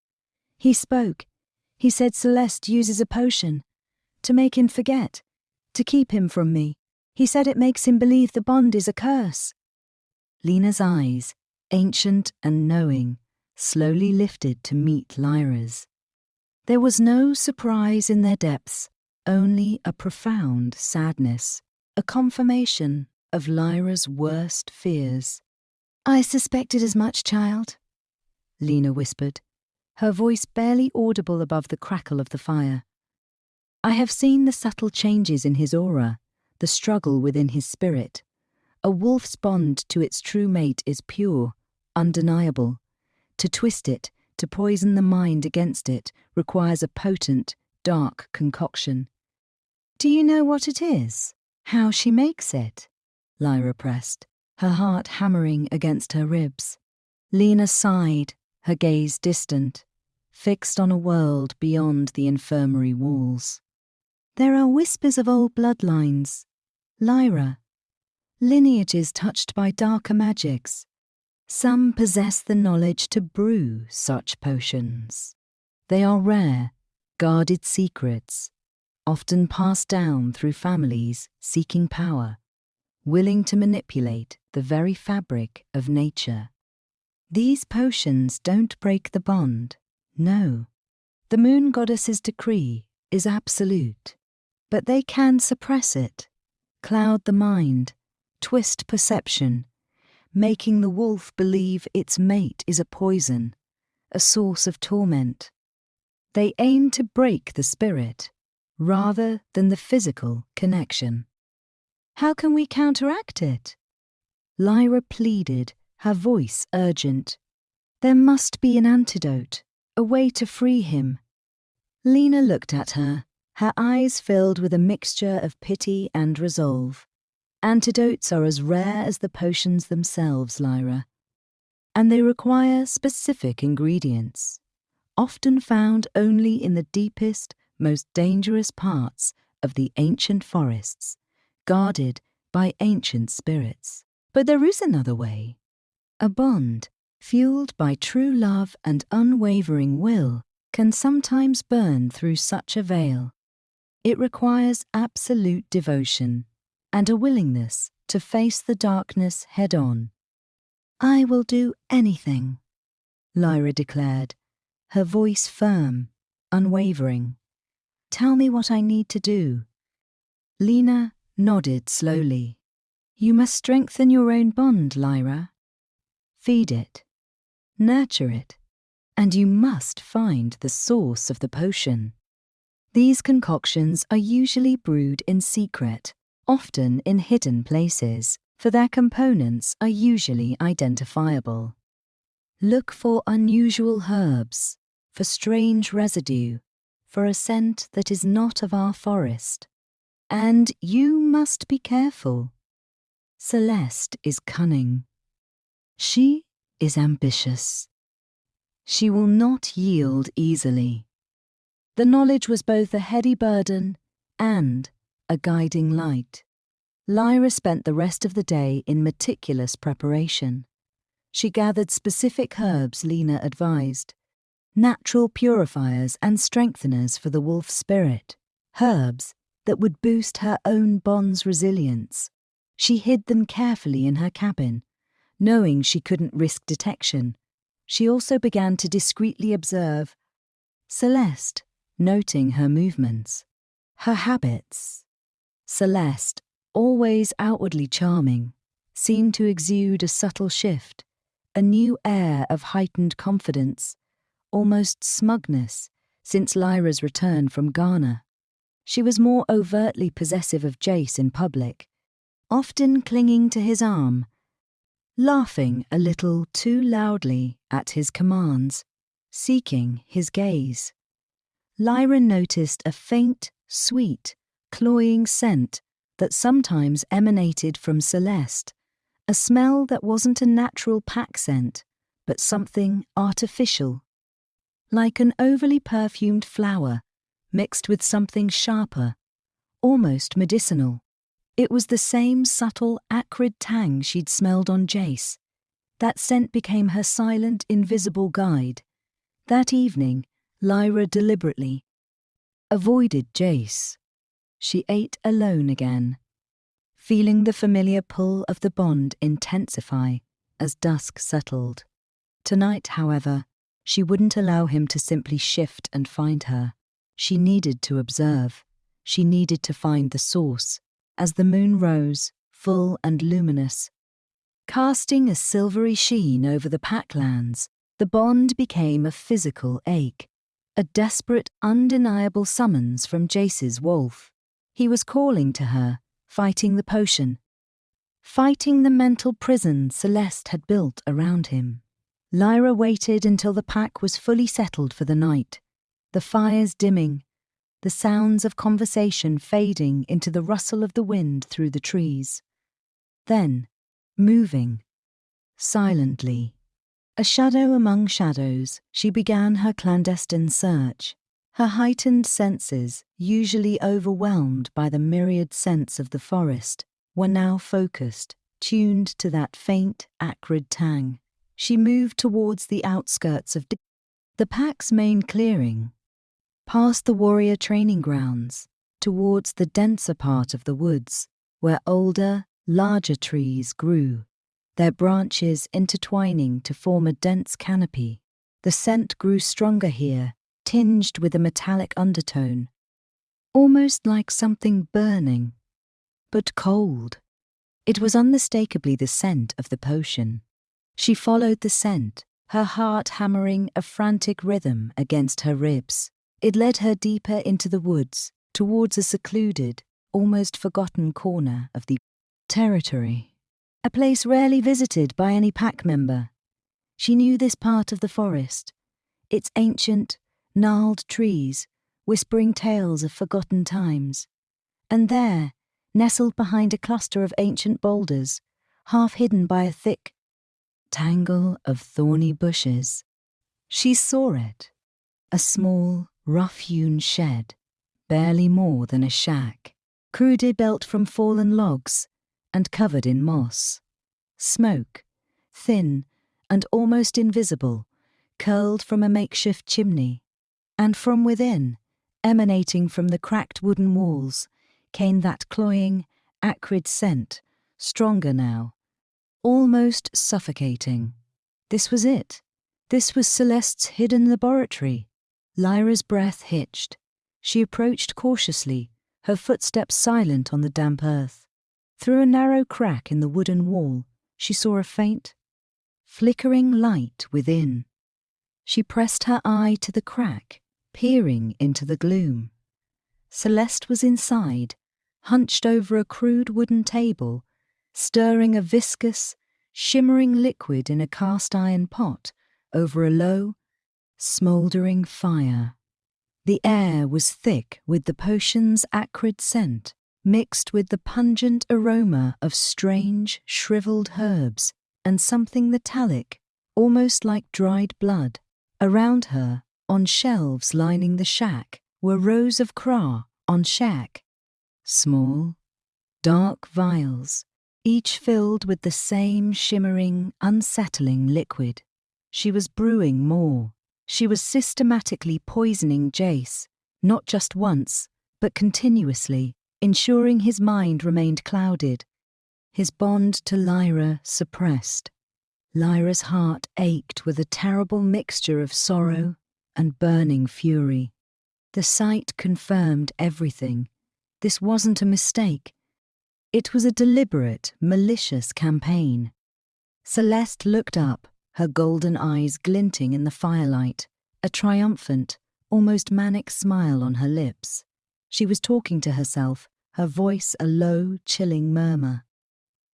He spoke. He said Celeste uses a potion to make him forget, to keep him from me. He said it makes him believe the bond is a curse." Lena's eyes, ancient and knowing, slowly lifted to meet Lyra's. There was no surprise in their depths, only a profound sadness, a confirmation of Lyra's worst fears. "I suspected as much, child," Lena whispered, her voice barely audible above the crackle of the fire. "I have seen the subtle changes in his aura, the struggle within his spirit. A wolf's bond to its true mate is pure, undeniable. To twist it, to poison the mind against it, requires a potent, dark concoction." "Do you know what it is? How she makes it?" Lyra pressed, her heart hammering against her ribs. Lena sighed, her gaze distant, fixed on a world beyond the infirmary walls. "There are whispers of old bloodlines, Lyra, lineages touched by darker magics. Some possess the knowledge to brew such potions. They are rare, guarded secrets, often passed down through families seeking power, willing to manipulate the very fabric of nature. These potions don't break the bond, no. The moon goddess's decree is absolute, but they can suppress it, cloud the mind, twist perception, making the wolf believe its mate is a poison, a source of torment. They aim to break the spirit, rather than the physical connection. "How can we counteract it?" Lyra pleaded, her voice urgent. "There must be an antidote, a way to free him." Lena looked at her, her eyes filled with a mixture of pity and resolve. "Antidotes are as rare as the potions themselves, Lyra, and they require specific ingredients, often found only in the deepest, most dangerous parts of the ancient forests, guarded by ancient spirits. But there is another way. A bond, fueled by true love and unwavering will, can sometimes burn through such a veil. It requires absolute devotion and a willingness to face the darkness head-on. "I will do anything," Lyra declared, her voice firm, unwavering. "Tell me what I need to do." Lena nodded slowly. "You must strengthen your own bond, Lyra. Feed it, nurture it, and you must find the source of the potion. These concoctions are usually brewed in secret, often in hidden places, for their components are usually identifiable. Look for unusual herbs, for strange residue, for a scent that is not of our forest. And you must be careful. Celeste is cunning. She is ambitious. She will not yield easily." The knowledge was both a heady burden and a guiding light. Lyra spent the rest of the day in meticulous preparation. She gathered specific herbs Lena advised, natural purifiers and strengtheners for the wolf spirit, herbs that would boost her own bond's resilience. She hid them carefully in her cabin, knowing she couldn't risk detection. She also began to discreetly observe Celeste, noting her movements, her habits. Celeste, always outwardly charming, seemed to exude a subtle shift, a new air of heightened confidence, almost smugness, since Lyra's return from Ghana. She was more overtly possessive of Jace in public, often clinging to his arm, laughing a little too loudly at his commands, seeking his gaze. Lyra noticed a faint, sweet, cloying scent that sometimes emanated from Celeste, a smell that wasn't a natural pack scent, but something artificial, like an overly perfumed flower mixed with something sharper, almost medicinal. It was the same subtle, acrid tang she'd smelled on Jace. That scent became her silent, invisible guide. That evening, Lyra deliberately avoided Jace. She ate alone again, feeling the familiar pull of the bond intensify as dusk settled. Tonight, however, she wouldn't allow him to simply shift and find her. She needed to observe. She needed to find the source. As the moon rose, full and luminous, casting a silvery sheen over the packlands, the bond became a physical ache, a desperate, undeniable summons from Jace's wolf. He was calling to her, fighting the potion, fighting the mental prison Celeste had built around him. Lyra waited until the pack was fully settled for the night, the fires dimming, the sounds of conversation fading into the rustle of the wind through the trees. Then, moving, silently, a shadow among shadows, she began her clandestine search. Her heightened senses, usually overwhelmed by the myriad scents of the forest, were now focused, tuned to that faint, acrid tang. She moved towards the outskirts of the pack's main clearing, past the warrior training grounds, towards the denser part of the woods, where older, larger trees grew, their branches intertwining to form a dense canopy. The scent grew stronger here, tinged with a metallic undertone, almost like something burning, but cold. It was unmistakably the scent of the potion. She followed the scent, her heart hammering a frantic rhythm against her ribs. It led her deeper into the woods, towards a secluded, almost forgotten corner of the territory, a place rarely visited by any pack member. She knew this part of the forest, its ancient, gnarled trees, whispering tales of forgotten times. And there, nestled behind a cluster of ancient boulders, half hidden by a thick tangle of thorny bushes, she saw it, a small, rough-hewn shed, barely more than a shack, crudely built from fallen logs and covered in moss. Smoke, thin and almost invisible, curled from a makeshift chimney, and from within, emanating from the cracked wooden walls, came that cloying, acrid scent, stronger now, almost suffocating. This was it. This was Celeste's hidden laboratory. Lyra's breath hitched. She approached cautiously, her footsteps silent on the damp earth. Through a narrow crack in the wooden wall, she saw a faint, flickering light within. She pressed her eye to the crack, peering into the gloom. Celeste was inside, hunched over a crude wooden table, stirring a viscous, shimmering liquid in a cast-iron pot over a low, smouldering fire. The air was thick with the potion's acrid scent, mixed with the pungent aroma of strange, shriveled herbs and something metallic, almost like dried blood. Around her, on shelves lining the shack, were rows of craw on shack. Small, dark vials, each filled with the same shimmering, unsettling liquid. She was brewing more. She was systematically poisoning Jace, not just once, but continuously, ensuring his mind remained clouded, his bond to Lyra suppressed. Lyra's heart ached with a terrible mixture of sorrow and burning fury. The sight confirmed everything. This wasn't a mistake. It was a deliberate, malicious campaign. Celeste looked up, her golden eyes glinting in the firelight, a triumphant, almost manic smile on her lips. She was talking to herself, her voice a low, chilling murmur.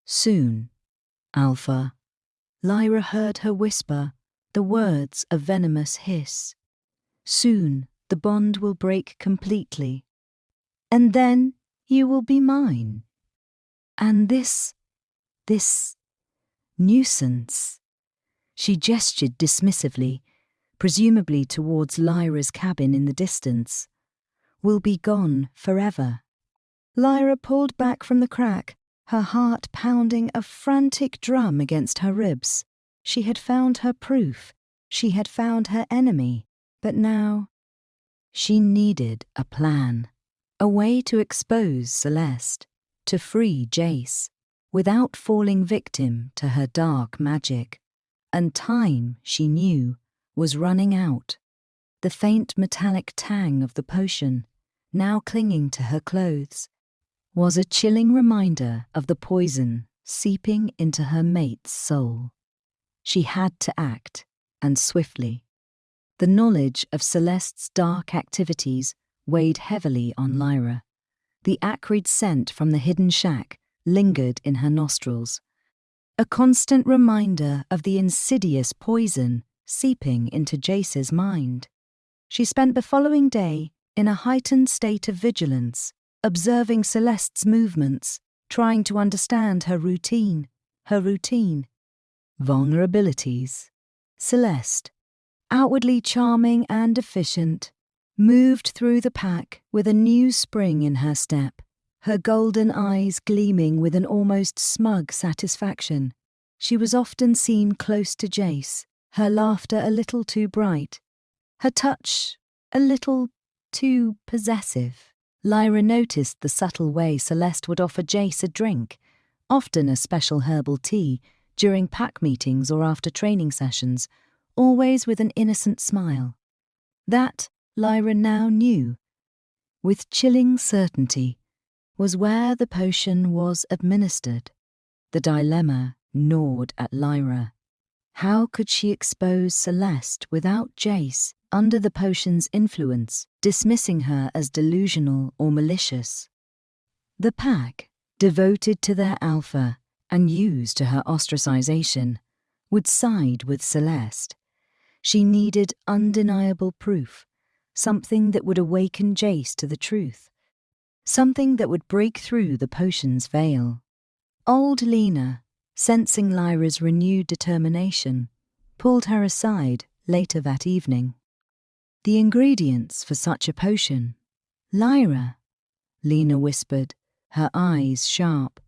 Soon, Alpha. Lyra heard her whisper, the words a venomous hiss. Soon the bond will break completely. And then you will be mine. And this nuisance. She gestured dismissively, presumably towards Lyra's cabin in the distance, will be gone forever. Lyra pulled back from the crack, her heart pounding a frantic drum against her ribs. She had found her proof. She had found her enemy. But now she needed a plan, a way to expose Celeste, to free Jace, without falling victim to her dark magic. And time, she knew, was running out. The faint metallic tang of the potion, now clinging to her clothes, was a chilling reminder of the poison seeping into her mate's soul. She had to act, and swiftly. The knowledge of Celeste's dark activities weighed heavily on Lyra. The acrid scent from the hidden shack lingered in her nostrils, a constant reminder of the insidious poison seeping into Jace's mind. She spent the following day in a heightened state of vigilance, observing Celeste's movements, trying to understand her routine. Vulnerabilities. Celeste, outwardly charming and efficient, moved through the pack with a new spring in her step, her golden eyes gleaming with an almost smug satisfaction. She was often seen close to Jace, her laughter a little too bright, her touch a little too possessive. Lyra noticed the subtle way Celeste would offer Jace a drink, often a special herbal tea, during pack meetings or after training sessions, always with an innocent smile. That, Lyra now knew, with chilling certainty, was where the potion was administered. The dilemma gnawed at Lyra. How could she expose Celeste without Jace under the potion's influence, dismissing her as delusional or malicious? The pack, devoted to their alpha and used to her ostracization, would side with Celeste. She needed undeniable proof, something that would awaken Jace to the truth, something that would break through the potion's veil. Old Lena, sensing Lyra's renewed determination, pulled her aside later that evening. The ingredients for such a potion, Lyra, Lena whispered, her eyes sharp,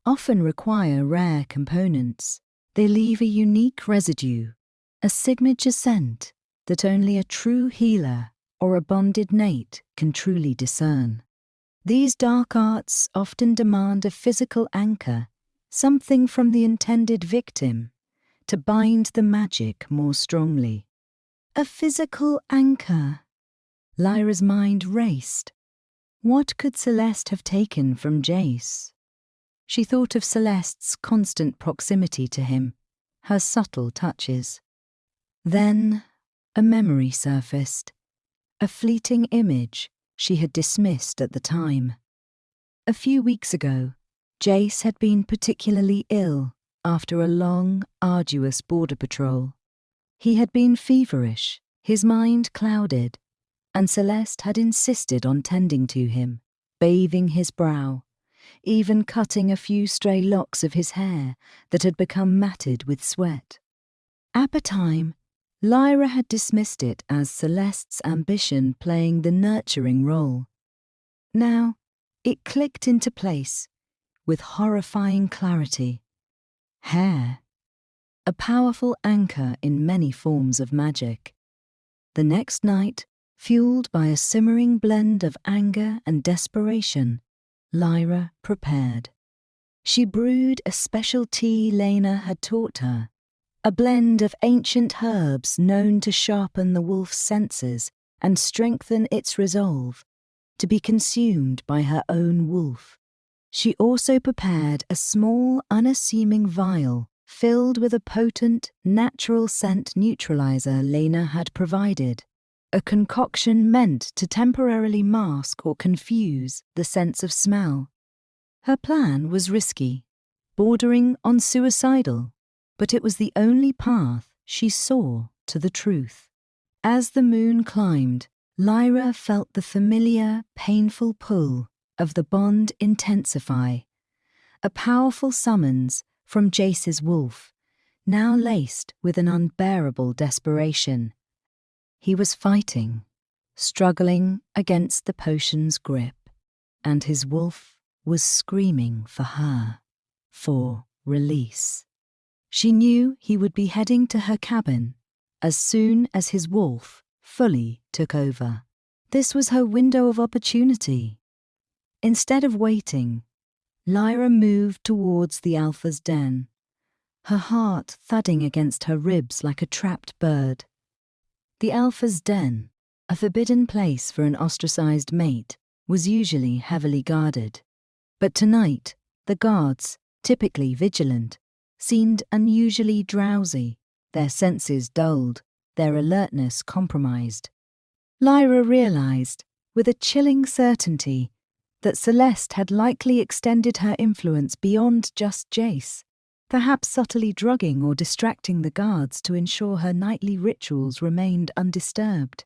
often require rare components. They leave a unique residue, a signature scent that only a true healer or a bonded mate can truly discern. These dark arts often demand a physical anchor, something from the intended victim, to bind the magic more strongly. A physical anchor. Lyra's mind raced. What could Celeste have taken from Jace? She thought of Celeste's constant proximity to him, her subtle touches. Then a memory surfaced, a fleeting image she had dismissed at the time. A few weeks ago, Jace had been particularly ill after a long, arduous border patrol. He had been feverish, his mind clouded, and Celeste had insisted on tending to him, bathing his brow, even cutting a few stray locks of his hair that had become matted with sweat. At the time, Lyra had dismissed it as Celeste's ambition playing the nurturing role. Now, it clicked into place, with horrifying clarity. Hair. A powerful anchor in many forms of magic. The next night, fueled by a simmering blend of anger and desperation, Lyra prepared. She brewed a special tea Lena had taught her, a blend of ancient herbs known to sharpen the wolf's senses and strengthen its resolve, to be consumed by her own wolf. She also prepared a small, unassuming vial filled with a potent, natural scent neutralizer Lena had provided, a concoction meant to temporarily mask or confuse the sense of smell. Her plan was risky, bordering on suicidal, but it was the only path she saw to the truth. As the moon climbed, Lyra felt the familiar, painful pull of the bond intensify, a powerful summons from Jace's wolf, now laced with an unbearable desperation. He was fighting, struggling against the potion's grip, and his wolf was screaming for her, for release. She knew he would be heading to her cabin as soon as his wolf fully took over. This was her window of opportunity. Instead of waiting, Lyra moved towards the alpha's den, her heart thudding against her ribs like a trapped bird. The alpha's den, a forbidden place for an ostracized mate, was usually heavily guarded. But tonight, the guards, typically vigilant, seemed unusually drowsy, their senses dulled, their alertness compromised. Lyra realized, with a chilling certainty, that Celeste had likely extended her influence beyond just Jace, perhaps subtly drugging or distracting the guards to ensure her nightly rituals remained undisturbed.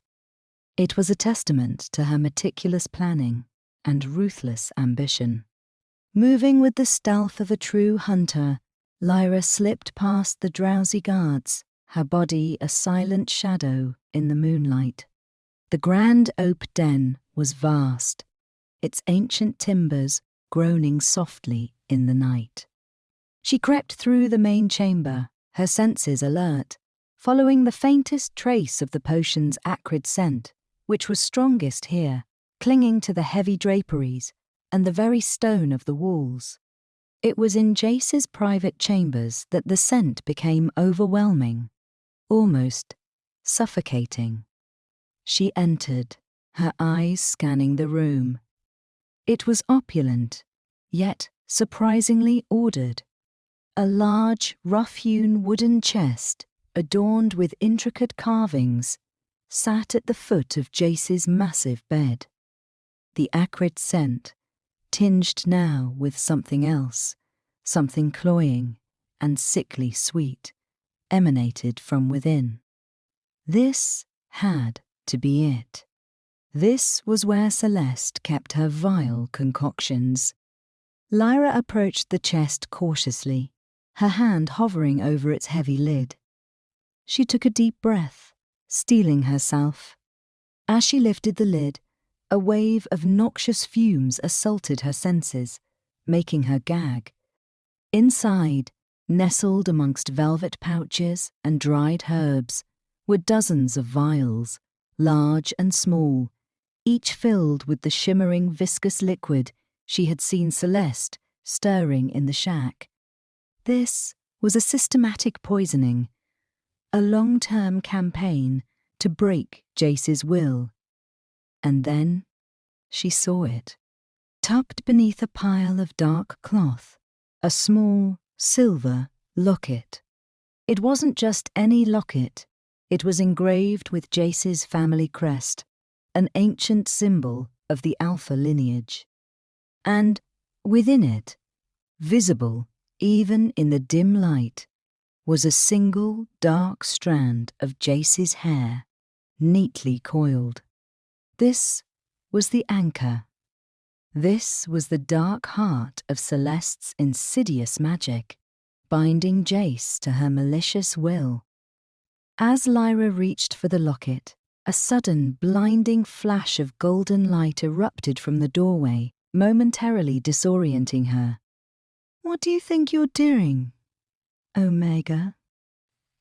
It was a testament to her meticulous planning and ruthless ambition. Moving with the stealth of a true hunter, Lyra slipped past the drowsy guards, her body a silent shadow in the moonlight. The grand oak den was vast, its ancient timbers groaning softly in the night. She crept through the main chamber, her senses alert, following the faintest trace of the potion's acrid scent, which was strongest here, clinging to the heavy draperies and the very stone of the walls. It was in Jace's private chambers that the scent became overwhelming, almost suffocating. She entered, her eyes scanning the room. It was opulent, yet surprisingly ordered. A large, rough-hewn wooden chest, adorned with intricate carvings, sat at the foot of Jace's massive bed. The acrid scent, tinged now with something else, something cloying and sickly sweet, emanated from within. This had to be it. This was where Celeste kept her vile concoctions. Lyra approached the chest cautiously, her hand hovering over its heavy lid. She took a deep breath, steeling herself. As she lifted the lid, a wave of noxious fumes assaulted her senses, making her gag. Inside, nestled amongst velvet pouches and dried herbs, were dozens of vials, large and small, each filled with the shimmering viscous liquid she had seen Celeste stirring in the shack. This was a systematic poisoning, a long-term campaign to break Jace's will. And then she saw it, tucked beneath a pile of dark cloth, a small silver locket. It wasn't just any locket, it was engraved with Jace's family crest, an ancient symbol of the Alpha lineage. And within it, visible even in the dim light, was a single dark strand of Jace's hair, neatly coiled. This was the anchor. This was the dark heart of Celeste's insidious magic, binding Jace to her malicious will. As Lyra reached for the locket, a sudden blinding flash of golden light erupted from the doorway, momentarily disorienting her. "What do you think you're doing, Omega?"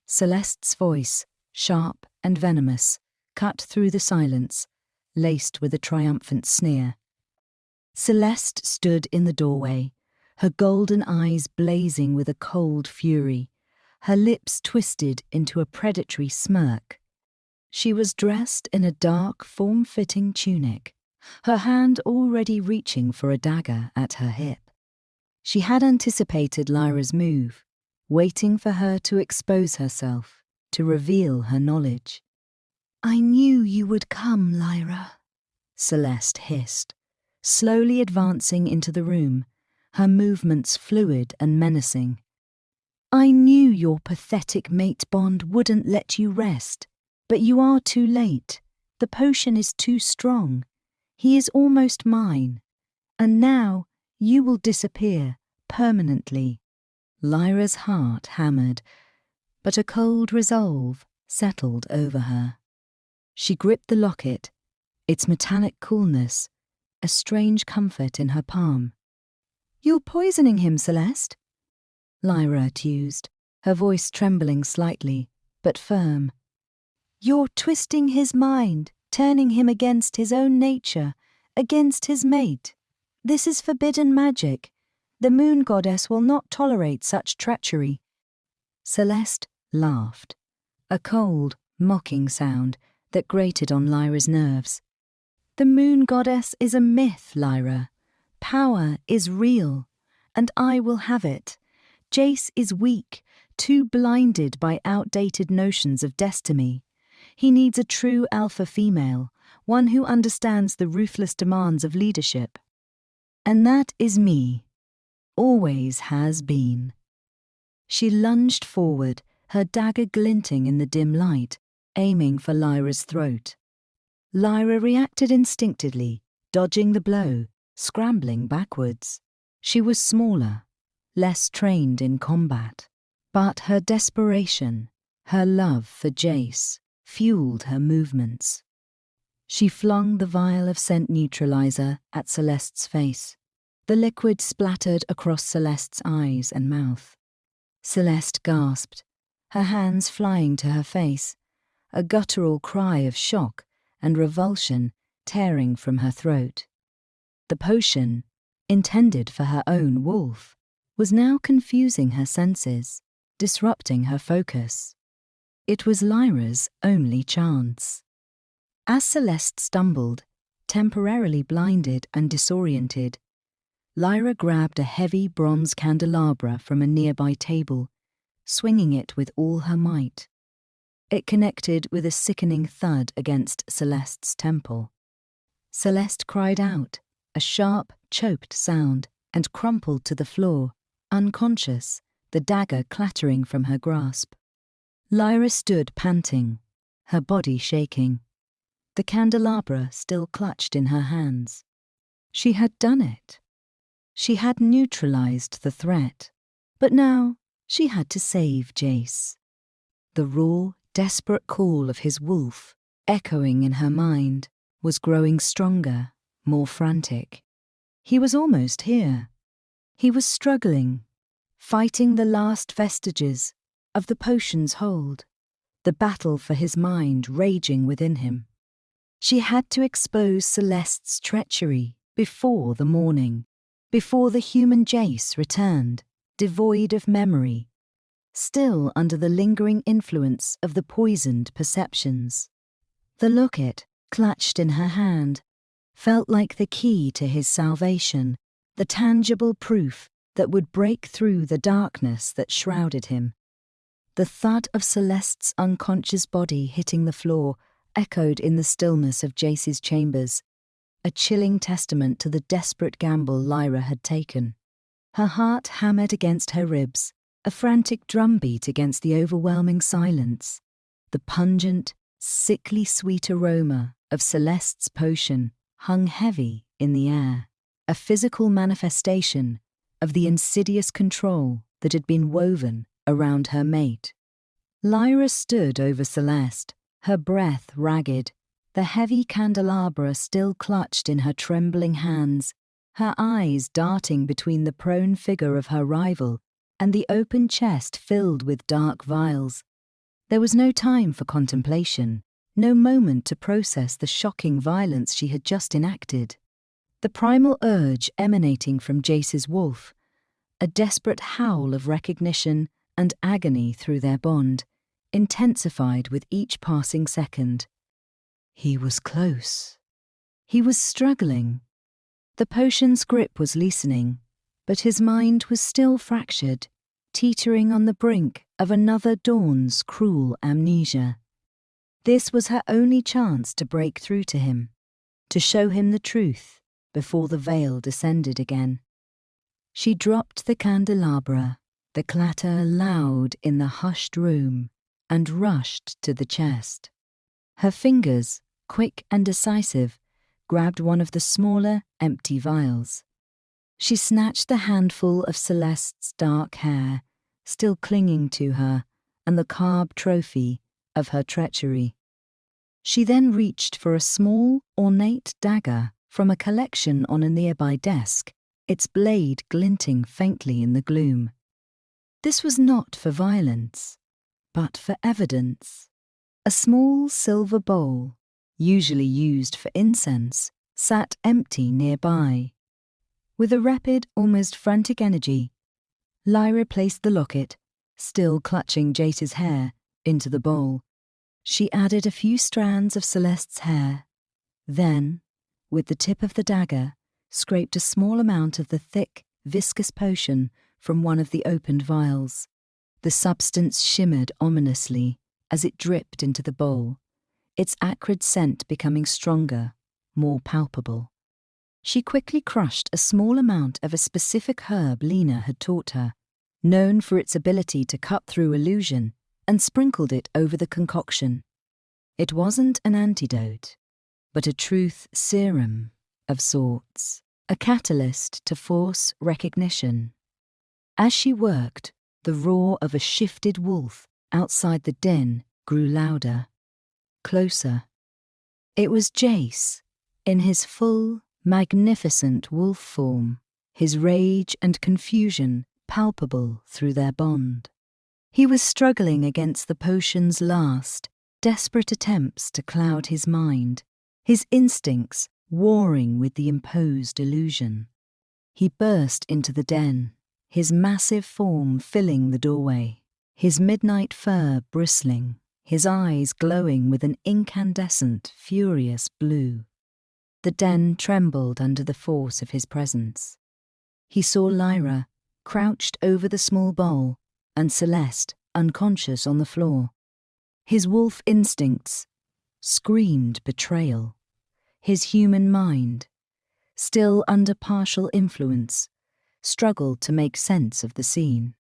Celeste's voice, sharp and venomous, cut through the silence, laced with a triumphant sneer. Celeste stood in the doorway, her golden eyes blazing with a cold fury, her lips twisted into a predatory smirk. She was dressed in a dark, form-fitting tunic, her hand already reaching for a dagger at her hip. She had anticipated Lyra's move, waiting for her to expose herself, to reveal her knowledge. I knew you would come, Lyra, Celeste hissed, slowly advancing into the room, her movements fluid and menacing. I knew your pathetic mate bond wouldn't let you rest, but you are too late. The potion is too strong. He is almost mine, and now you will disappear permanently. Lyra's heart hammered, but a cold resolve settled over her. She gripped the locket, its metallic coolness, a strange comfort in her palm. You're poisoning him, Celeste, Lyra accused, her voice trembling slightly, but firm. You're twisting his mind, turning him against his own nature, against his mate. This is forbidden magic. The moon goddess will not tolerate such treachery. Celeste laughed, a cold, mocking sound that grated on Lyra's nerves. The moon goddess is a myth, Lyra. Power is real, and I will have it. Jace is weak, too blinded by outdated notions of destiny. He needs a true alpha female, one who understands the ruthless demands of leadership. And that is me. Always has been. She lunged forward, her dagger glinting in the dim light, aiming for Lyra's throat. Lyra reacted instinctively, dodging the blow, scrambling backwards. She was smaller, less trained in combat, but her desperation, her love for Jace, fueled her movements. She flung the vial of scent neutralizer at Celeste's face. The liquid splattered across Celeste's eyes and mouth. Celeste gasped, her hands flying to her face, a guttural cry of shock and revulsion tearing from her throat. The potion, intended for her own wolf, was now confusing her senses, disrupting her focus. It was Lyra's only chance. As Celeste stumbled, temporarily blinded and disoriented, Lyra grabbed a heavy bronze candelabra from a nearby table, swinging it with all her might. It connected with a sickening thud against Celeste's temple. Celeste cried out, a sharp, choked sound, and crumpled to the floor, unconscious, the dagger clattering from her grasp. Lyra stood panting, her body shaking, the candelabra still clutched in her hands. She had done it. She had neutralized the threat, but now she had to save Jace. The raw, desperate call of his wolf, echoing in her mind, was growing stronger, more frantic. He was almost here. He was struggling, fighting the last vestiges of the potion's hold, the battle for his mind raging within him. She had to expose Celeste's treachery before the morning, before the human Jace returned, devoid of memory, still under the lingering influence of the poisoned perceptions. The locket, clutched in her hand, felt like the key to his salvation, the tangible proof that would break through the darkness that shrouded him. The thud of Celeste's unconscious body hitting the floor echoed in the stillness of Jace's chambers, a chilling testament to the desperate gamble Lyra had taken. Her heart hammered against her ribs, a frantic drumbeat against the overwhelming silence. The pungent, sickly sweet aroma of Celeste's potion hung heavy in the air, a physical manifestation of the insidious control that had been woven around her mate. Lyra stood over Celeste, her breath ragged, the heavy candelabra still clutched in her trembling hands, her eyes darting between the prone figure of her rival and the open chest filled with dark vials. There was no time for contemplation, no moment to process the shocking violence she had just enacted. The primal urge emanating from Jace's wolf, a desperate howl of recognition and agony through their bond, intensified with each passing second. He was close. He was struggling. The potion's grip was loosening, but his mind was still fractured, teetering on the brink of another dawn's cruel amnesia. This was her only chance to break through to him, to show him the truth before the veil descended again. She dropped the candelabra, the clatter loud in the hushed room, and rushed to the chest. Her fingers, quick and decisive, grabbed one of the smaller, empty vials. She snatched the handful of Celeste's dark hair, still clinging to her, and the carved trophy of her treachery. She then reached for a small, ornate dagger from a collection on a nearby desk, its blade glinting faintly in the gloom. This was not for violence, but for evidence. A small silver bowl, usually used for incense, sat empty nearby. With a rapid, almost frantic energy, Lyra placed the locket, still clutching Jace's hair, into the bowl. She added a few strands of Celeste's hair, then, with the tip of the dagger, scraped a small amount of the thick, viscous potion from one of the opened vials. The substance shimmered ominously as it dripped into the bowl, its acrid scent becoming stronger, more palpable. She quickly crushed a small amount of a specific herb Lena had taught her, known for its ability to cut through illusion, and sprinkled it over the concoction. It wasn't an antidote, but a truth serum of sorts, a catalyst to force recognition. As she worked, the roar of a shifted wolf outside the den grew louder, closer. It was Jace, in his full, magnificent wolf form, his rage and confusion palpable through their bond. He was struggling against the potion's last, desperate attempts to cloud his mind, his instincts warring with the imposed illusion. He burst into the den, his massive form filling the doorway, his midnight fur bristling, his eyes glowing with an incandescent, furious blue. The den trembled under the force of his presence. He saw Lyra, crouched over the small bowl, and Celeste, unconscious on the floor. His wolf instincts screamed betrayal. His human mind, still under partial influence, struggled to make sense of the scene.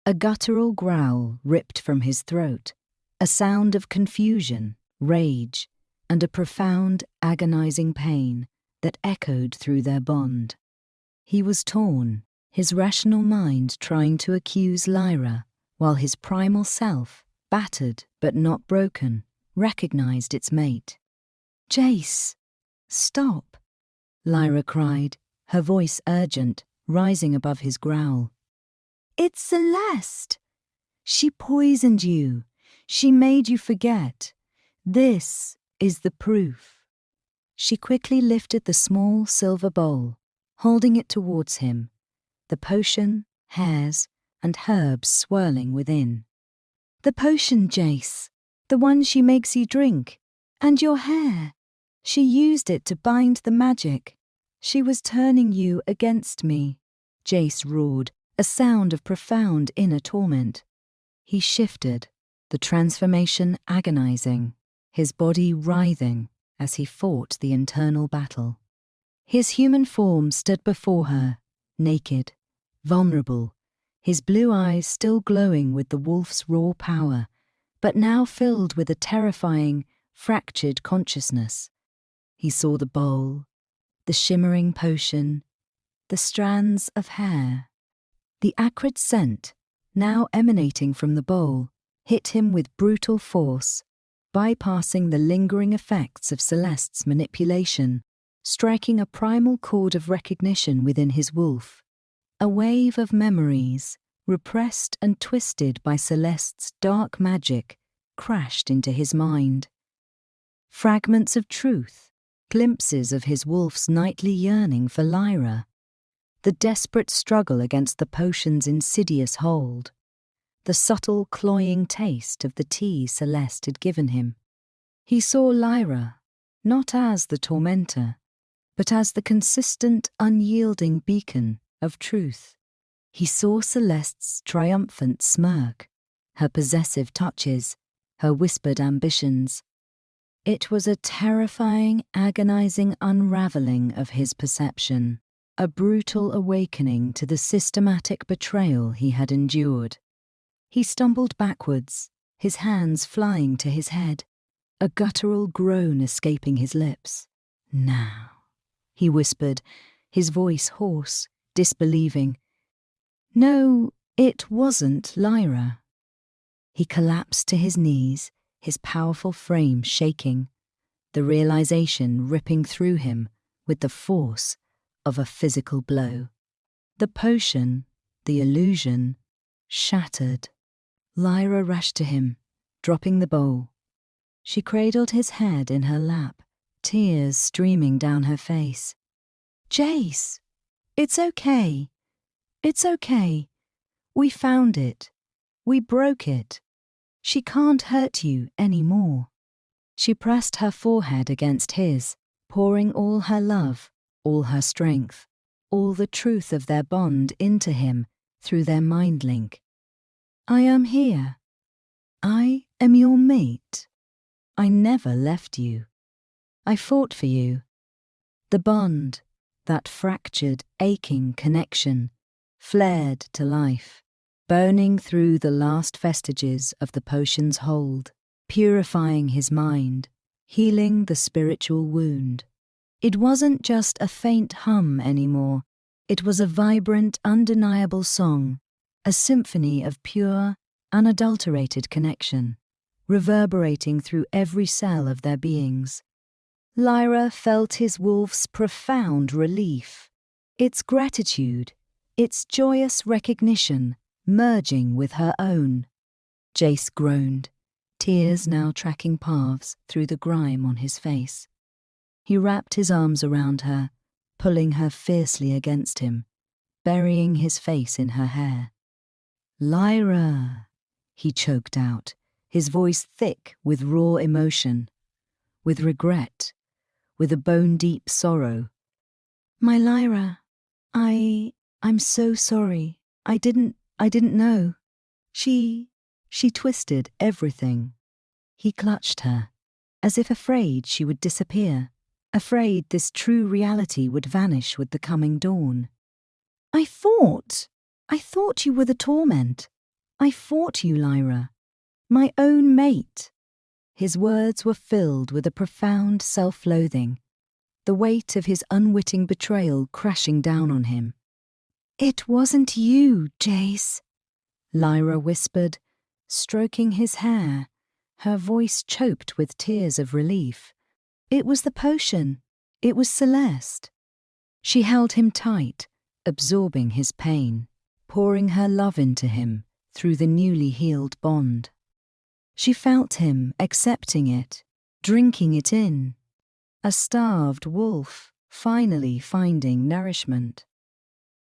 A guttural growl ripped from his throat, a sound of confusion, rage, and a profound, agonizing pain that echoed through their bond. He was torn, his rational mind trying to accuse Lyra, while his primal self, battered but not broken, recognized its mate. "Jace, stop," Lyra cried, her voice urgent, rising above his growl. "It's Celeste. She poisoned you. She made you forget. This is the proof." She quickly lifted the small silver bowl, holding it towards him, the potion, hairs, and herbs swirling within. "The potion, Jace, the one she makes you drink, and your hair. She used it to bind the magic. She was turning you against me," Jace roared, a sound of profound inner torment. He shifted, the transformation agonizing, his body writhing as he fought the internal battle. His human form stood before her, naked, vulnerable, his blue eyes still glowing with the wolf's raw power, but now filled with a terrifying, fractured consciousness. He saw the bowl, the shimmering potion, the strands of hair. The acrid scent, now emanating from the bowl, hit him with brutal force, bypassing the lingering effects of Celeste's manipulation, striking a primal chord of recognition within his wolf. A wave of memories, repressed and twisted by Celeste's dark magic, crashed into his mind. Fragments of truth, glimpses of his wolf's nightly yearning for Lyra, the desperate struggle against the potion's insidious hold, the subtle cloying taste of the tea Celeste had given him. He saw Lyra, not as the tormentor, but as the consistent, unyielding beacon of truth. He saw Celeste's triumphant smirk, her possessive touches, her whispered ambitions. It was a terrifying, agonizing unraveling of his perception, a brutal awakening to the systematic betrayal he had endured. He stumbled backwards, his hands flying to his head, a guttural groan escaping his lips. "Now," he whispered, his voice hoarse, disbelieving. "No, it wasn't Lyra." He collapsed to his knees, his powerful frame shaking, the realization ripping through him with the force of a physical blow. The potion, the illusion, shattered. Lyra rushed to him, dropping the bowl. She cradled his head in her lap, tears streaming down her face. "Jace, it's okay. It's okay. We found it. We broke it. She can't hurt you any more." She pressed her forehead against his, pouring all her love, all her strength, all the truth of their bond into him through their mind link. "I am here. I am your mate. I never left you. I fought for you." The bond, that fractured, aching connection, flared to life, burning through the last vestiges of the potion's hold, purifying his mind, healing the spiritual wound. It wasn't just a faint hum anymore. It was a vibrant, undeniable song, a symphony of pure, unadulterated connection, reverberating through every cell of their beings. Lyra felt his wolf's profound relief, its gratitude, its joyous recognition merging with her own. Jace groaned, tears now tracking paths through the grime on his face. He wrapped his arms around her, pulling her fiercely against him, burying his face in her hair. "Lyra," he choked out, his voice thick with raw emotion, with regret, with a bone-deep sorrow. "My Lyra, I'm so sorry. I didn't know. She twisted everything." He clutched her, as if afraid she would disappear, afraid this true reality would vanish with the coming dawn. I thought you were the torment. I fought you, Lyra. My own mate." His words were filled with a profound self-loathing, the weight of his unwitting betrayal crashing down on him. "It wasn't you, Jace," Lyra whispered, stroking his hair, her voice choked with tears of relief. "It was the potion. It was Celeste." She held him tight, absorbing his pain, pouring her love into him through the newly healed bond. She felt him accepting it, drinking it in, a starved wolf finally finding nourishment.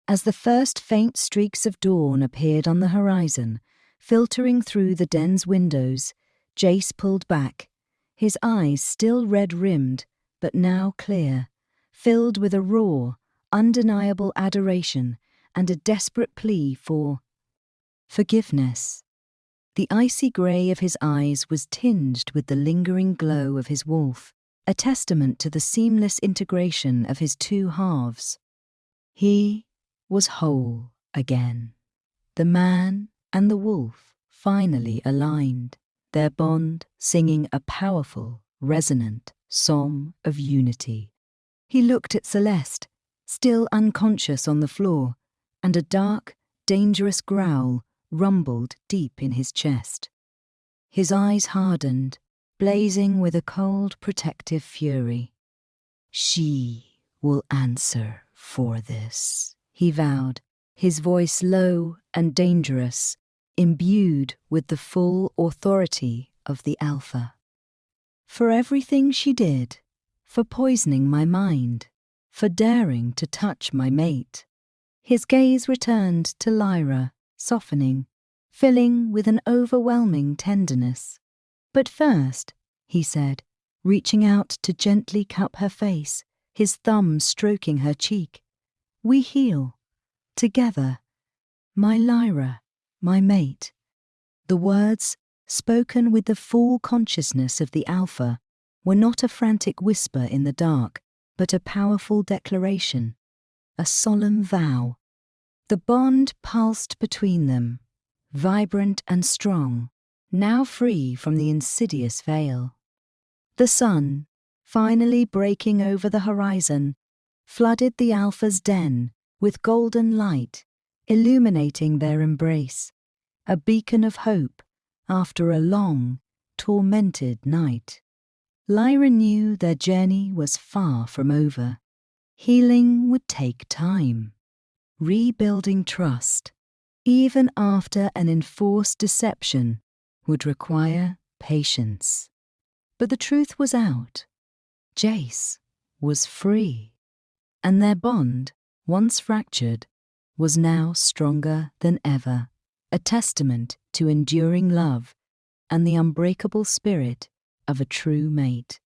As the first faint streaks of dawn appeared on the horizon, filtering through the den's windows, Jace pulled back, his eyes still red-rimmed, but now clear, filled with a raw, undeniable adoration and a desperate plea for forgiveness. The icy grey of his eyes was tinged with the lingering glow of his wolf, a testament to the seamless integration of his two halves. He was whole again. The man and the wolf finally aligned, their bond singing a powerful, resonant song of unity. He looked at Celeste, still unconscious on the floor, and a dark, dangerous growl rumbled deep in his chest. His eyes hardened, blazing with a cold, protective fury. "She will answer for this," he vowed, his voice low and dangerous, imbued with the full authority of the Alpha. "For everything she did, for poisoning my mind, for daring to touch my mate." His gaze returned to Lyra, softening, filling with an overwhelming tenderness. "But first," he said, reaching out to gently cup her face, his thumb stroking her cheek, "we heal, together. My Lyra, my mate." The words spoken with the full consciousness of the Alpha, were not a frantic whisper in the dark, but a powerful declaration, a solemn vow. The bond pulsed between them, vibrant and strong, now free from the insidious veil. The sun, finally breaking over the horizon, flooded the Alpha's den with golden light, illuminating their embrace, a beacon of hope after a long, tormented night. Lyra knew their journey was far from over. Healing would take time. Rebuilding trust, even after an enforced deception, would require patience. But the truth was out. Jace was free, and their bond, once fractured, was now stronger than ever, a testament to enduring love and the unbreakable spirit of a true mate.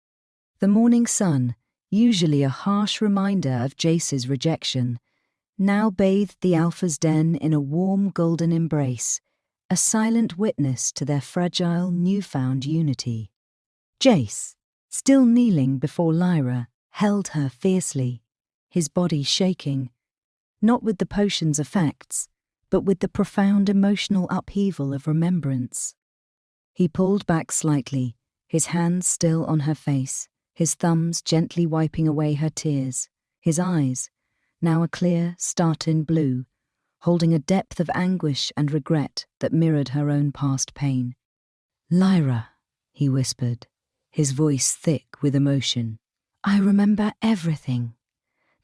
The morning sun, usually a harsh reminder of Jace's rejection, now bathed the Alpha's den in a warm golden embrace, a silent witness to their fragile newfound unity. Jace, still kneeling before Lyra, held her fiercely, his body shaking, not with the potion's effects, but with the profound emotional upheaval of remembrance. He pulled back slightly, his hands still on her face, his thumbs gently wiping away her tears, his eyes, now a clear, startin blue, holding a depth of anguish and regret that mirrored her own past pain. "Lyra," he whispered, his voice thick with emotion, "I remember everything.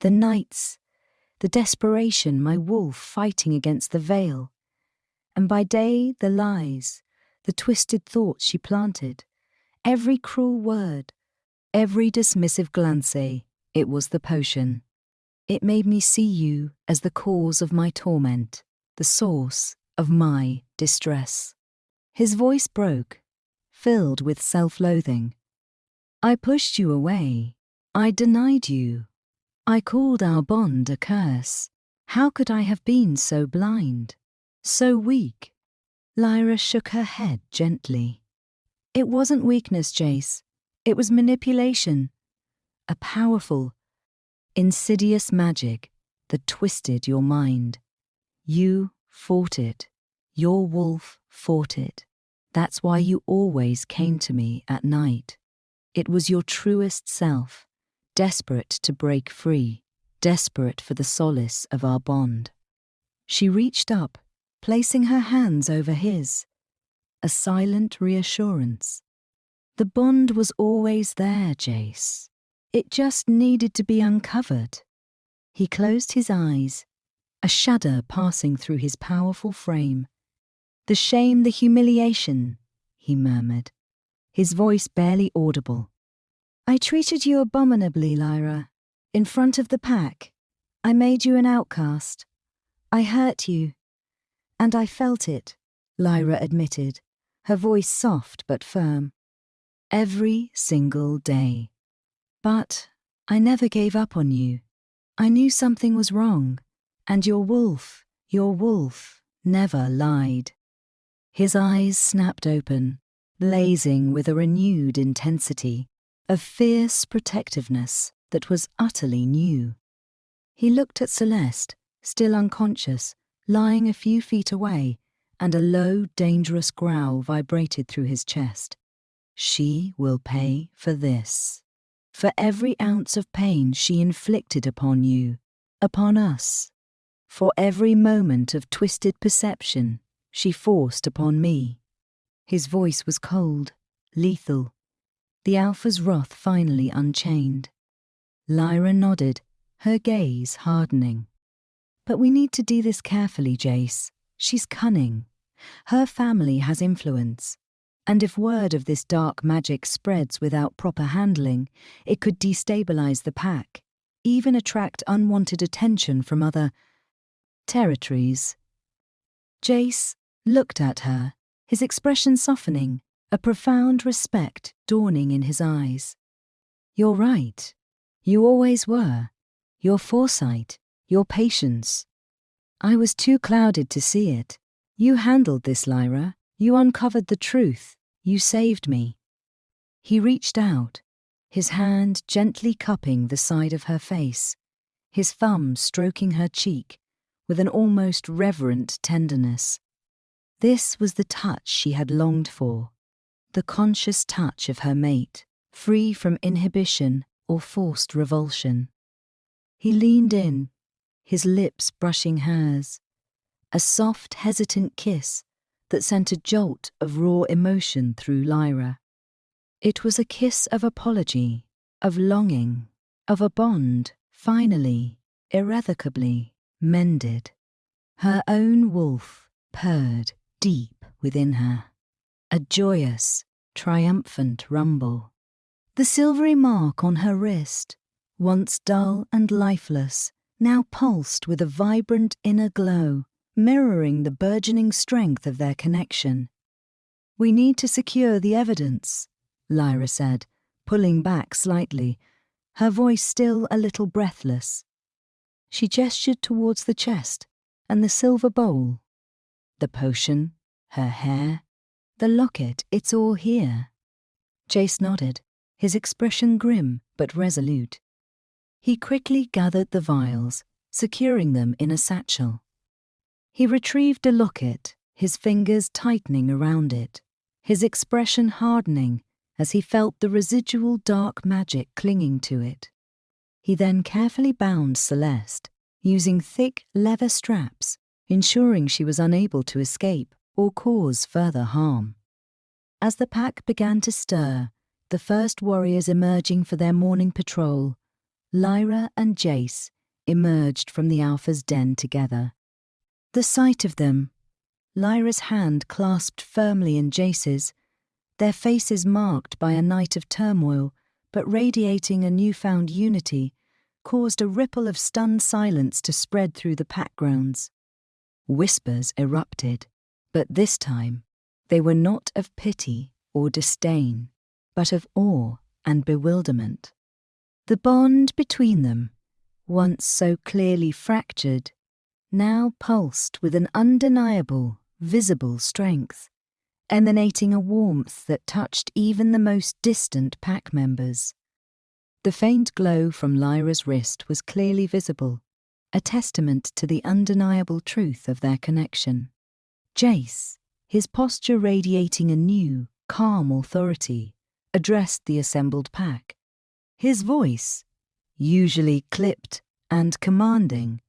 The nights, the desperation, my wolf fighting against the veil. And by day, the lies, the twisted thoughts she planted. Every cruel word, every dismissive glance, it was the potion. It made me see you as the cause of my torment, the source of my distress." His voice broke, filled with self-loathing. "I pushed you away. I denied you. I called our bond a curse. How could I have been so blind, so weak?" Lyra shook her head gently. "It wasn't weakness, Jace. It was manipulation. A powerful, insidious magic that twisted your mind. You fought it. Your wolf fought it. That's why you always came to me at night. It was your truest self, desperate to break free, desperate for the solace of our bond." She reached up, placing her hands over his, a silent reassurance. The bond was always there, Jace. It just needed to be uncovered. He closed his eyes, a shudder passing through his powerful frame. "The shame, the humiliation," he murmured, his voice barely audible. "I treated you abominably, Lyra. In front of the pack, I made you an outcast. I hurt you. And I felt it," Lyra admitted, her voice soft but firm. "Every single day. But I never gave up on you. I knew something was wrong, and your wolf, never lied." His eyes snapped open, blazing with a renewed intensity, a fierce protectiveness that was utterly new. He looked at Celeste, still unconscious, lying a few feet away, and a low, dangerous growl vibrated through his chest. "She will pay for this. For every ounce of pain she inflicted upon you, upon us. For every moment of twisted perception she forced upon me." His voice was cold, lethal, the Alpha's wrath finally unchained. Lyra nodded, her gaze hardening. "But we need to do this carefully, Jace. She's cunning. Her family has influence. And if word of this dark magic spreads without proper handling, it could destabilize the pack, even attract unwanted attention from other territories." Jace looked at her, his expression softening, a profound respect dawning in his eyes. "You're right. You always were. Your foresight, your patience. I was too clouded to see it. You handled this, Lyra. You uncovered the truth. You saved me." He reached out, his hand gently cupping the side of her face, his thumb stroking her cheek with an almost reverent tenderness. This was the touch she had longed for, the conscious touch of her mate, free from inhibition or forced revulsion. He leaned in, his lips brushing hers, a soft, hesitant kiss that sent a jolt of raw emotion through Lyra. It was a kiss of apology, of longing, of a bond, finally, irrevocably, mended. Her own wolf purred deep within her, a joyous, triumphant rumble. The silvery mark on her wrist, once dull and lifeless, now pulsed with a vibrant inner glow, mirroring the burgeoning strength of their connection. "We need to secure the evidence," Lyra said, pulling back slightly, her voice still a little breathless. She gestured towards the chest and the silver bowl. "The potion, her hair, the locket, it's all here." Jace nodded, his expression grim but resolute. He quickly gathered the vials, securing them in a satchel. He retrieved the locket, his fingers tightening around it, his expression hardening as he felt the residual dark magic clinging to it. He then carefully bound Celeste, using thick leather straps, ensuring she was unable to escape or cause further harm. As the pack began to stir, the first warriors emerging for their morning patrol, Lyra and Jace emerged from the Alpha's den together. The sight of them, Lyra's hand clasped firmly in Jace's, their faces marked by a night of turmoil but radiating a newfound unity, caused a ripple of stunned silence to spread through the pack grounds. Whispers erupted, but this time they were not of pity or disdain, but of awe and bewilderment. The bond between them, once so clearly fractured, now pulsed with an undeniable, visible strength, emanating a warmth that touched even the most distant pack members. The faint glow from Lyra's wrist was clearly visible, a testament to the undeniable truth of their connection. Jace, his posture radiating a new, calm authority, addressed the assembled pack. His voice, usually clipped and commanding,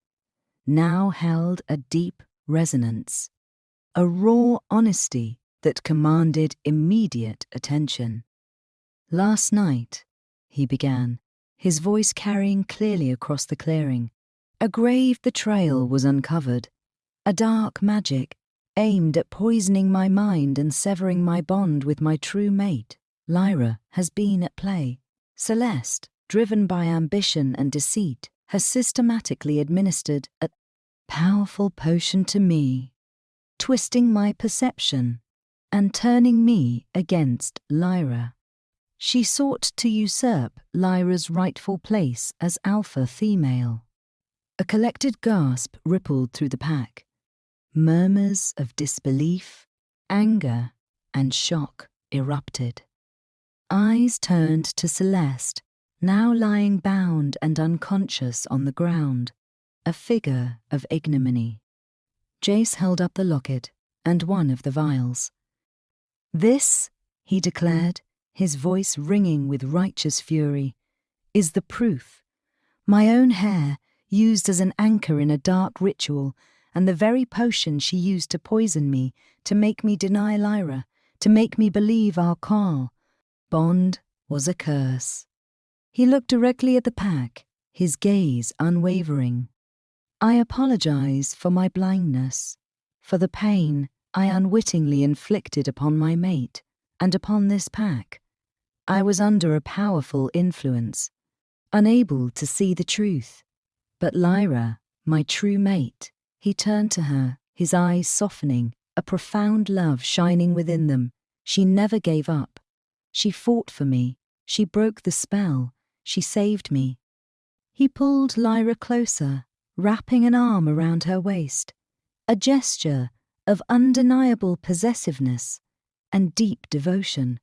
now held a deep resonance, a raw honesty that commanded immediate attention. "Last night," he began, his voice carrying clearly across the clearing, "a grave betrayal was uncovered, a dark magic aimed at poisoning my mind and severing my bond with my true mate. Lyra has been at play. Celeste, driven by ambition and deceit, has systematically administered a powerful potion to me, twisting my perception and turning me against Lyra. She sought to usurp Lyra's rightful place as alpha female." A collected gasp rippled through the pack. Murmurs of disbelief, anger, and shock erupted. Eyes turned to Celeste, now lying bound and unconscious on the ground, a figure of ignominy. Jace held up the locket and one of the vials. "This," he declared, his voice ringing with righteous fury, "is the proof. My own hair, used as an anchor in a dark ritual, and the very potion she used to poison me, to make me deny Lyra, to make me believe our call. Bond was a curse." He looked directly at the pack, his gaze unwavering. "I apologize for my blindness, for the pain I unwittingly inflicted upon my mate and upon this pack. I was under a powerful influence, unable to see the truth. But Lyra, my true mate," he turned to her, his eyes softening, a profound love shining within them. "She never gave up. She fought for me. She broke the spell. She saved me." He pulled Lyra closer, wrapping an arm around her waist, a gesture of undeniable possessiveness and deep devotion.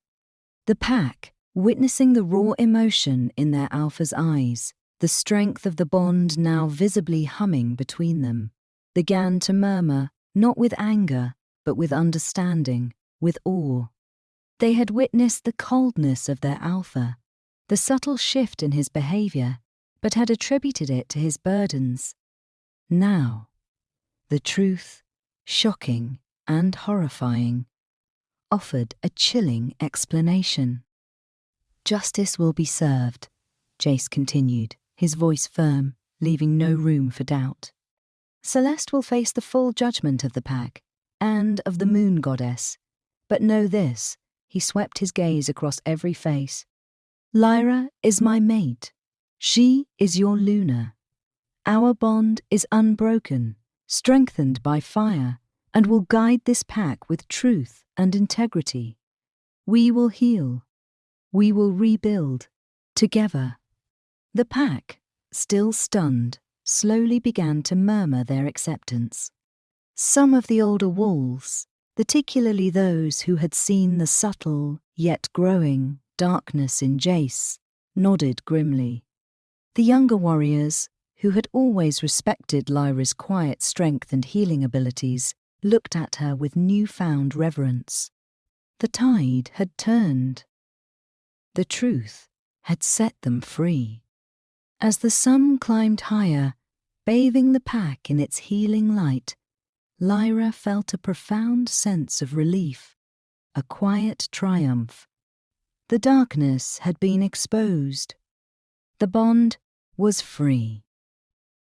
The pack, witnessing the raw emotion in their alpha's eyes, the strength of the bond now visibly humming between them, began to murmur, not with anger, but with understanding, with awe. They had witnessed the coldness of their alpha, the subtle shift in his behavior, but had attributed it to his burdens. Now, the truth, shocking and horrifying, offered a chilling explanation. "Justice will be served," Jace continued, his voice firm, leaving no room for doubt. "Celeste will face the full judgment of the pack, and of the moon goddess. But know this," he swept his gaze across every face. "Lyra is my mate. She is your Luna. Our bond is unbroken, strengthened by fire, and will guide this pack with truth and integrity. We will heal. We will rebuild. Together." The pack, still stunned, slowly began to murmur their acceptance. Some of the older wolves, particularly those who had seen the subtle, yet growing, darkness in Jace, nodded grimly. The younger warriors, who had always respected Lyra's quiet strength and healing abilities, looked at her with newfound reverence. The tide had turned. The truth had set them free. As the sun climbed higher, bathing the pack in its healing light, Lyra felt a profound sense of relief, a quiet triumph. The darkness had been exposed. The bond was free.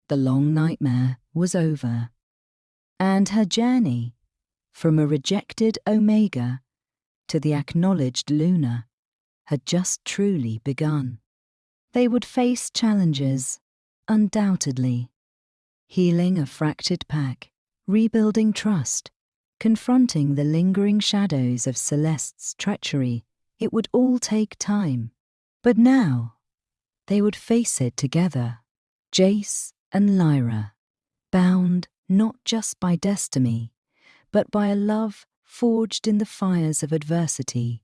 The long nightmare was over. And her journey, from a rejected Omega to the acknowledged Luna, had just truly begun. They would face challenges, undoubtedly. Healing a fractured pack, rebuilding trust, confronting the lingering shadows of Celeste's treachery. It would all take time. But now, they would face it together, Jace and Lyra, bound not just by destiny, but by a love forged in the fires of adversity,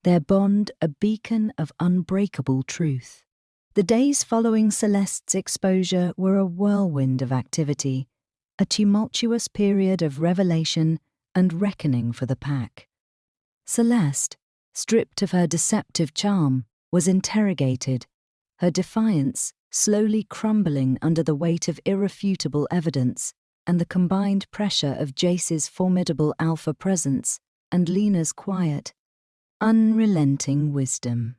their bond a beacon of unbreakable truth. The days following Celeste's exposure were a whirlwind of activity, a tumultuous period of revelation and reckoning for the pack. Celeste, stripped of her deceptive charm, was interrogated, her defiance slowly crumbling under the weight of irrefutable evidence and the combined pressure of Jace's formidable alpha presence and Lena's quiet, unrelenting wisdom.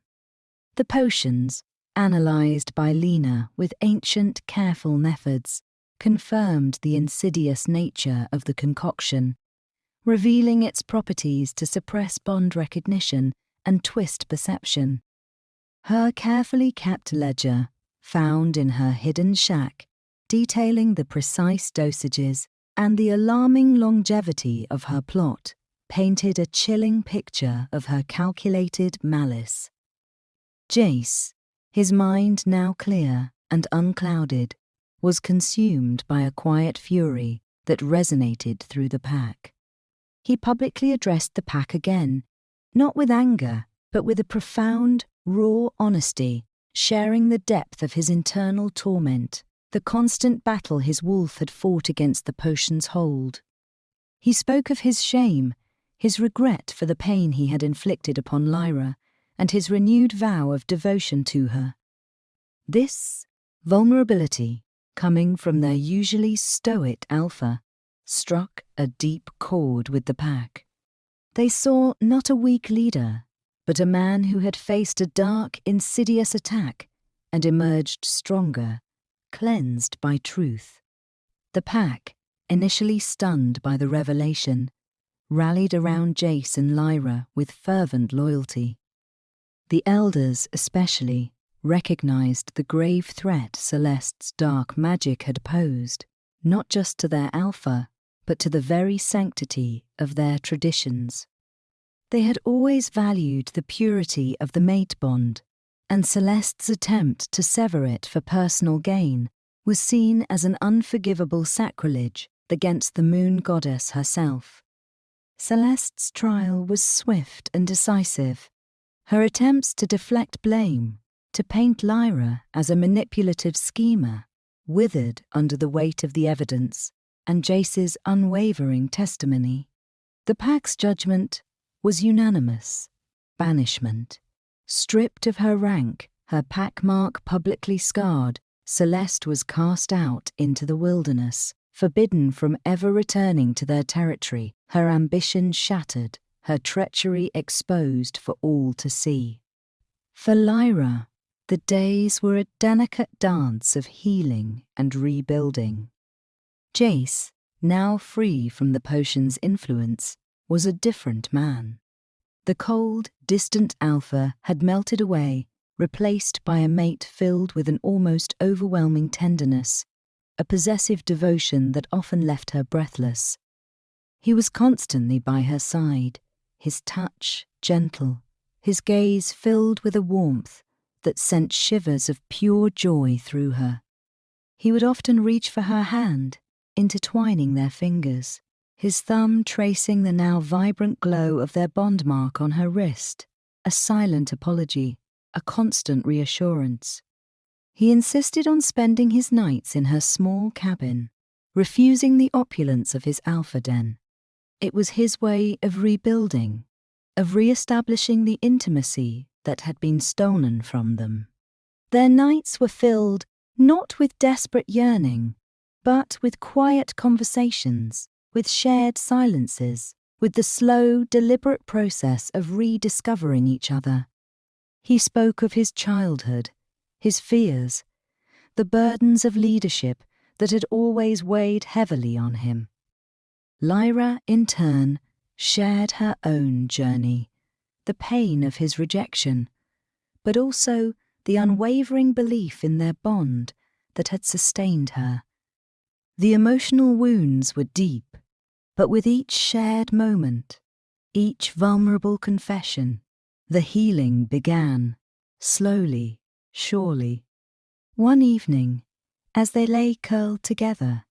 The potions, analysed by Lena with ancient, careful methods, confirmed the insidious nature of the concoction, revealing its properties to suppress bond recognition and twist perception. Her carefully kept ledger, found in her hidden shack, detailing the precise dosages and the alarming longevity of her plot, painted a chilling picture of her calculated malice. Jace, his mind now clear and unclouded, was consumed by a quiet fury that resonated through the pack. He publicly addressed the pack again, not with anger, but with a profound, raw honesty, sharing the depth of his internal torment, the constant battle his wolf had fought against the potion's hold. He spoke of his shame, his regret for the pain he had inflicted upon Lyra, and his renewed vow of devotion to her. This vulnerability, coming from their usually stoic alpha, struck a deep chord with the pack. They saw not a weak leader, but a man who had faced a dark, insidious attack and emerged stronger, cleansed by truth. The pack, initially stunned by the revelation, rallied around Jace and Lyra with fervent loyalty. The elders, especially, recognized the grave threat Celeste's dark magic had posed, not just to their alpha, but to the very sanctity of their traditions. They had always valued the purity of the mate bond, and Celeste's attempt to sever it for personal gain was seen as an unforgivable sacrilege against the moon goddess herself. Celeste's trial was swift and decisive. Her attempts to deflect blame, to paint Lyra as a manipulative schemer, withered under the weight of the evidence and Jace's unwavering testimony. The pack's judgment was unanimous: banishment. Stripped of her rank, her pack mark publicly scarred, Celeste was cast out into the wilderness, forbidden from ever returning to their territory, her ambition shattered, her treachery exposed for all to see. For Lyra, the days were a delicate dance of healing and rebuilding. Jace, now free from the potion's influence, was a different man. The cold, distant alpha had melted away, replaced by a mate filled with an almost overwhelming tenderness, a possessive devotion that often left her breathless. He was constantly by her side, his touch gentle, his gaze filled with a warmth that sent shivers of pure joy through her. He would often reach for her hand, intertwining their fingers, his thumb tracing the now vibrant glow of their bond mark on her wrist, a silent apology, a constant reassurance. He insisted on spending his nights in her small cabin, refusing the opulence of his alpha den. It was his way of rebuilding, of re-establishing the intimacy that had been stolen from them. Their nights were filled not with desperate yearning, but with quiet conversations, with shared silences, with the slow, deliberate process of rediscovering each other. He spoke of his childhood, his fears, the burdens of leadership that had always weighed heavily on him. Lyra, in turn, shared her own journey, the pain of his rejection, but also the unwavering belief in their bond that had sustained her. The emotional wounds were deep, but with each shared moment, each vulnerable confession, the healing began, slowly, surely. One evening, as they lay curled together,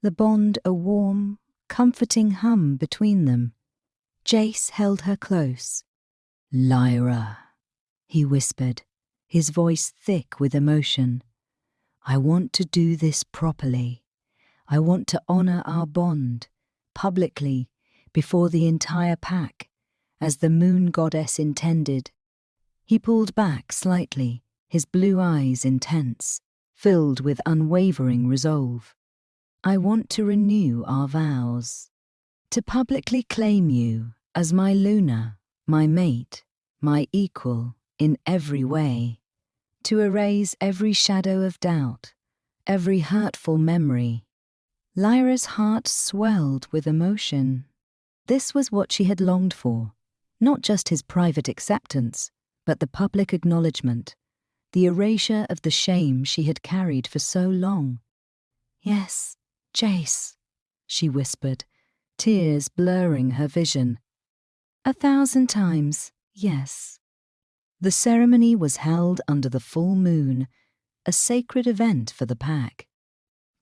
the bond a warm, comforting hum between them, Jace held her close. "Lyra," he whispered, his voice thick with emotion. "I want to do this properly. I want to honor our bond, publicly, before the entire pack, as the moon goddess intended." He pulled back slightly, his blue eyes intense, filled with unwavering resolve. "I want to renew our vows, to publicly claim you as my Luna, my mate, my equal in every way, to erase every shadow of doubt, every hurtful memory." Lyra's heart swelled with emotion. This was what she had longed for, not just his private acceptance, but the public acknowledgement, the erasure of the shame she had carried for so long. "Yes, Jace," she whispered, tears blurring her vision. 1,000 times, yes. The ceremony was held under the full moon, a sacred event for the pack.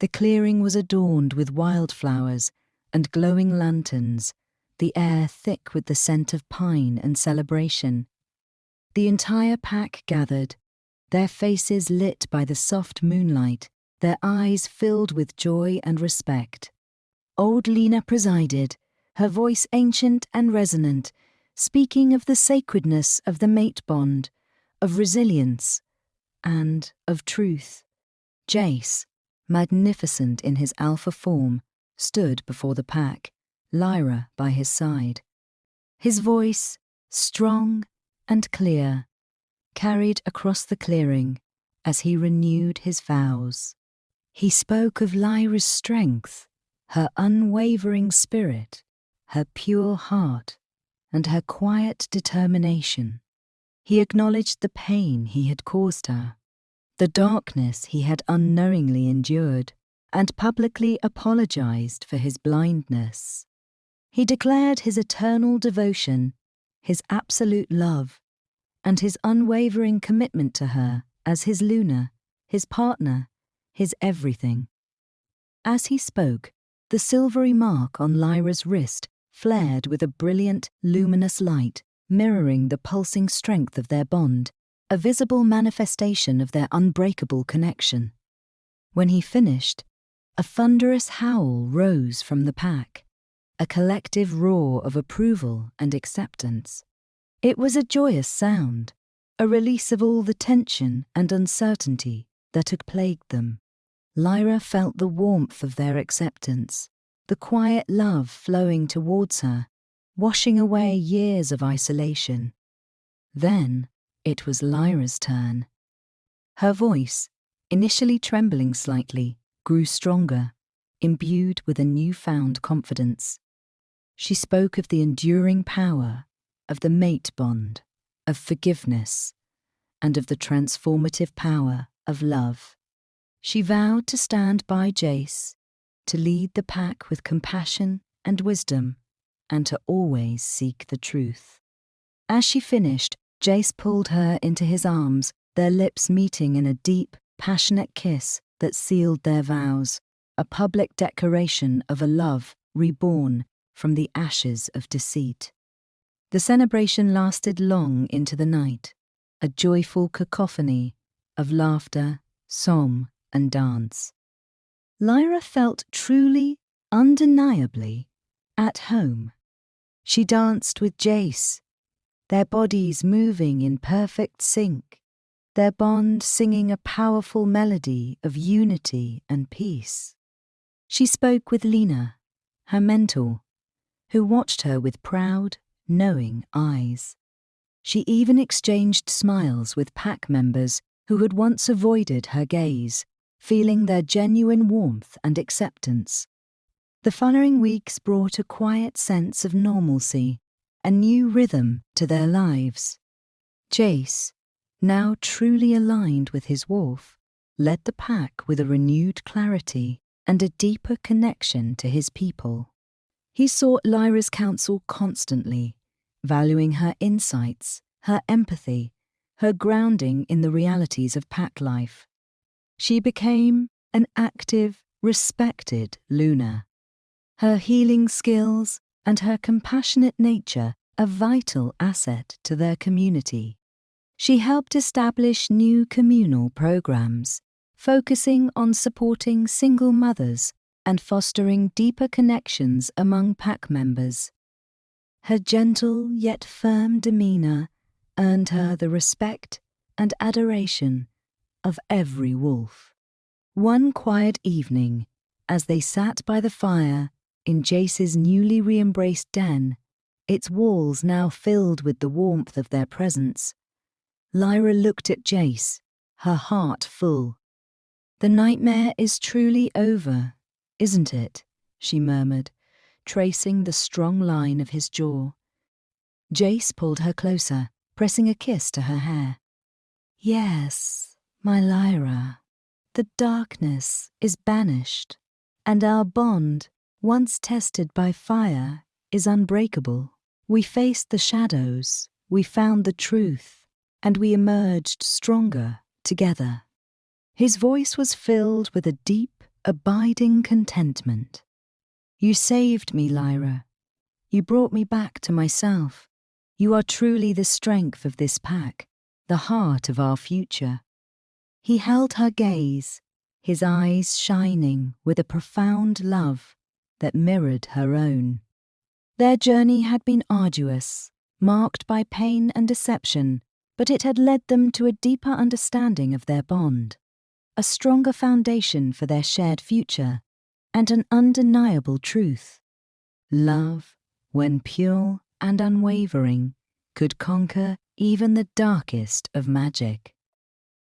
The clearing was adorned with wildflowers and glowing lanterns, the air thick with the scent of pine and celebration. The entire pack gathered, their faces lit by the soft moonlight, their eyes filled with joy and respect. Old Lena presided, her voice ancient and resonant, speaking of the sacredness of the mate bond, of resilience, and of truth. Jace, magnificent in his alpha form, stood before the pack, Lyra by his side. His voice, strong and clear, carried across the clearing as he renewed his vows. He spoke of Lyra's strength, her unwavering spirit, her pure heart, and her quiet determination. He acknowledged the pain he had caused her, the darkness he had unknowingly endured, and publicly apologized for his blindness. He declared his eternal devotion, his absolute love, and his unwavering commitment to her as his Luna, his partner, his everything. As he spoke, The silvery mark on Lyra's wrist flared with a brilliant, luminous light, mirroring the pulsing strength of their bond, a visible manifestation of their unbreakable connection. When he finished, a thunderous howl rose from the pack, a collective roar of approval and acceptance. It was a joyous sound, a release of all the tension and uncertainty that had plagued them. Lyra felt the warmth of their acceptance, the quiet love flowing towards her, washing away years of isolation. Then it was Lyra's turn. Her voice, initially trembling slightly, grew stronger, imbued with a newfound confidence. She spoke of the enduring power of the mate bond, of forgiveness, and of the transformative power of love. She vowed to stand by Jace, to lead the pack with compassion and wisdom, and to always seek the truth. As she finished, Jace pulled her into his arms, their lips meeting in a deep, passionate kiss that sealed their vows, a public declaration of a love reborn from the ashes of deceit. The celebration lasted long into the night, a joyful cacophony of laughter, song, and dance. Lyra felt truly, undeniably, at home. She danced with Jace, their bodies moving in perfect sync, their bond singing a powerful melody of unity and peace. She spoke with Lena, her mentor, who watched her with proud, knowing eyes. She even exchanged smiles with pack members who had once avoided her gaze, feeling their genuine warmth and acceptance. The following weeks brought a quiet sense of normalcy, a new rhythm to their lives. Jace, now truly aligned with his wolf, led the pack with a renewed clarity and a deeper connection to his people. He sought Lyra's counsel constantly, valuing her insights, her empathy, her grounding in the realities of pack life. She became an active, respected Luna. Her healing skills and her compassionate nature a vital asset to their community. She helped establish new communal programs, focusing on supporting single mothers and fostering deeper connections among pack members. Her gentle yet firm demeanour earned her the respect and adoration of every wolf. One quiet evening, as they sat by the fire in Jace's newly re-embraced den, its walls now filled with the warmth of their presence, Lyra looked at Jace, her heart full. "The nightmare is truly over, isn't it?" she murmured, tracing the strong line of his jaw. Jace pulled her closer, pressing a kiss to her hair. "Yes, my Lyra, the darkness is banished, and our bond, once tested by fire, is unbreakable. We faced the shadows, we found the truth, and we emerged stronger together." His voice was filled with a deep, abiding contentment. "You saved me, Lyra. You brought me back to myself. You are truly the strength of this pack, the heart of our future." He held her gaze, his eyes shining with a profound love that mirrored her own. Their journey had been arduous, marked by pain and deception, but it had led them to a deeper understanding of their bond, a stronger foundation for their shared future, and an undeniable truth. Love, when pure and unwavering, could conquer even the darkest of magic.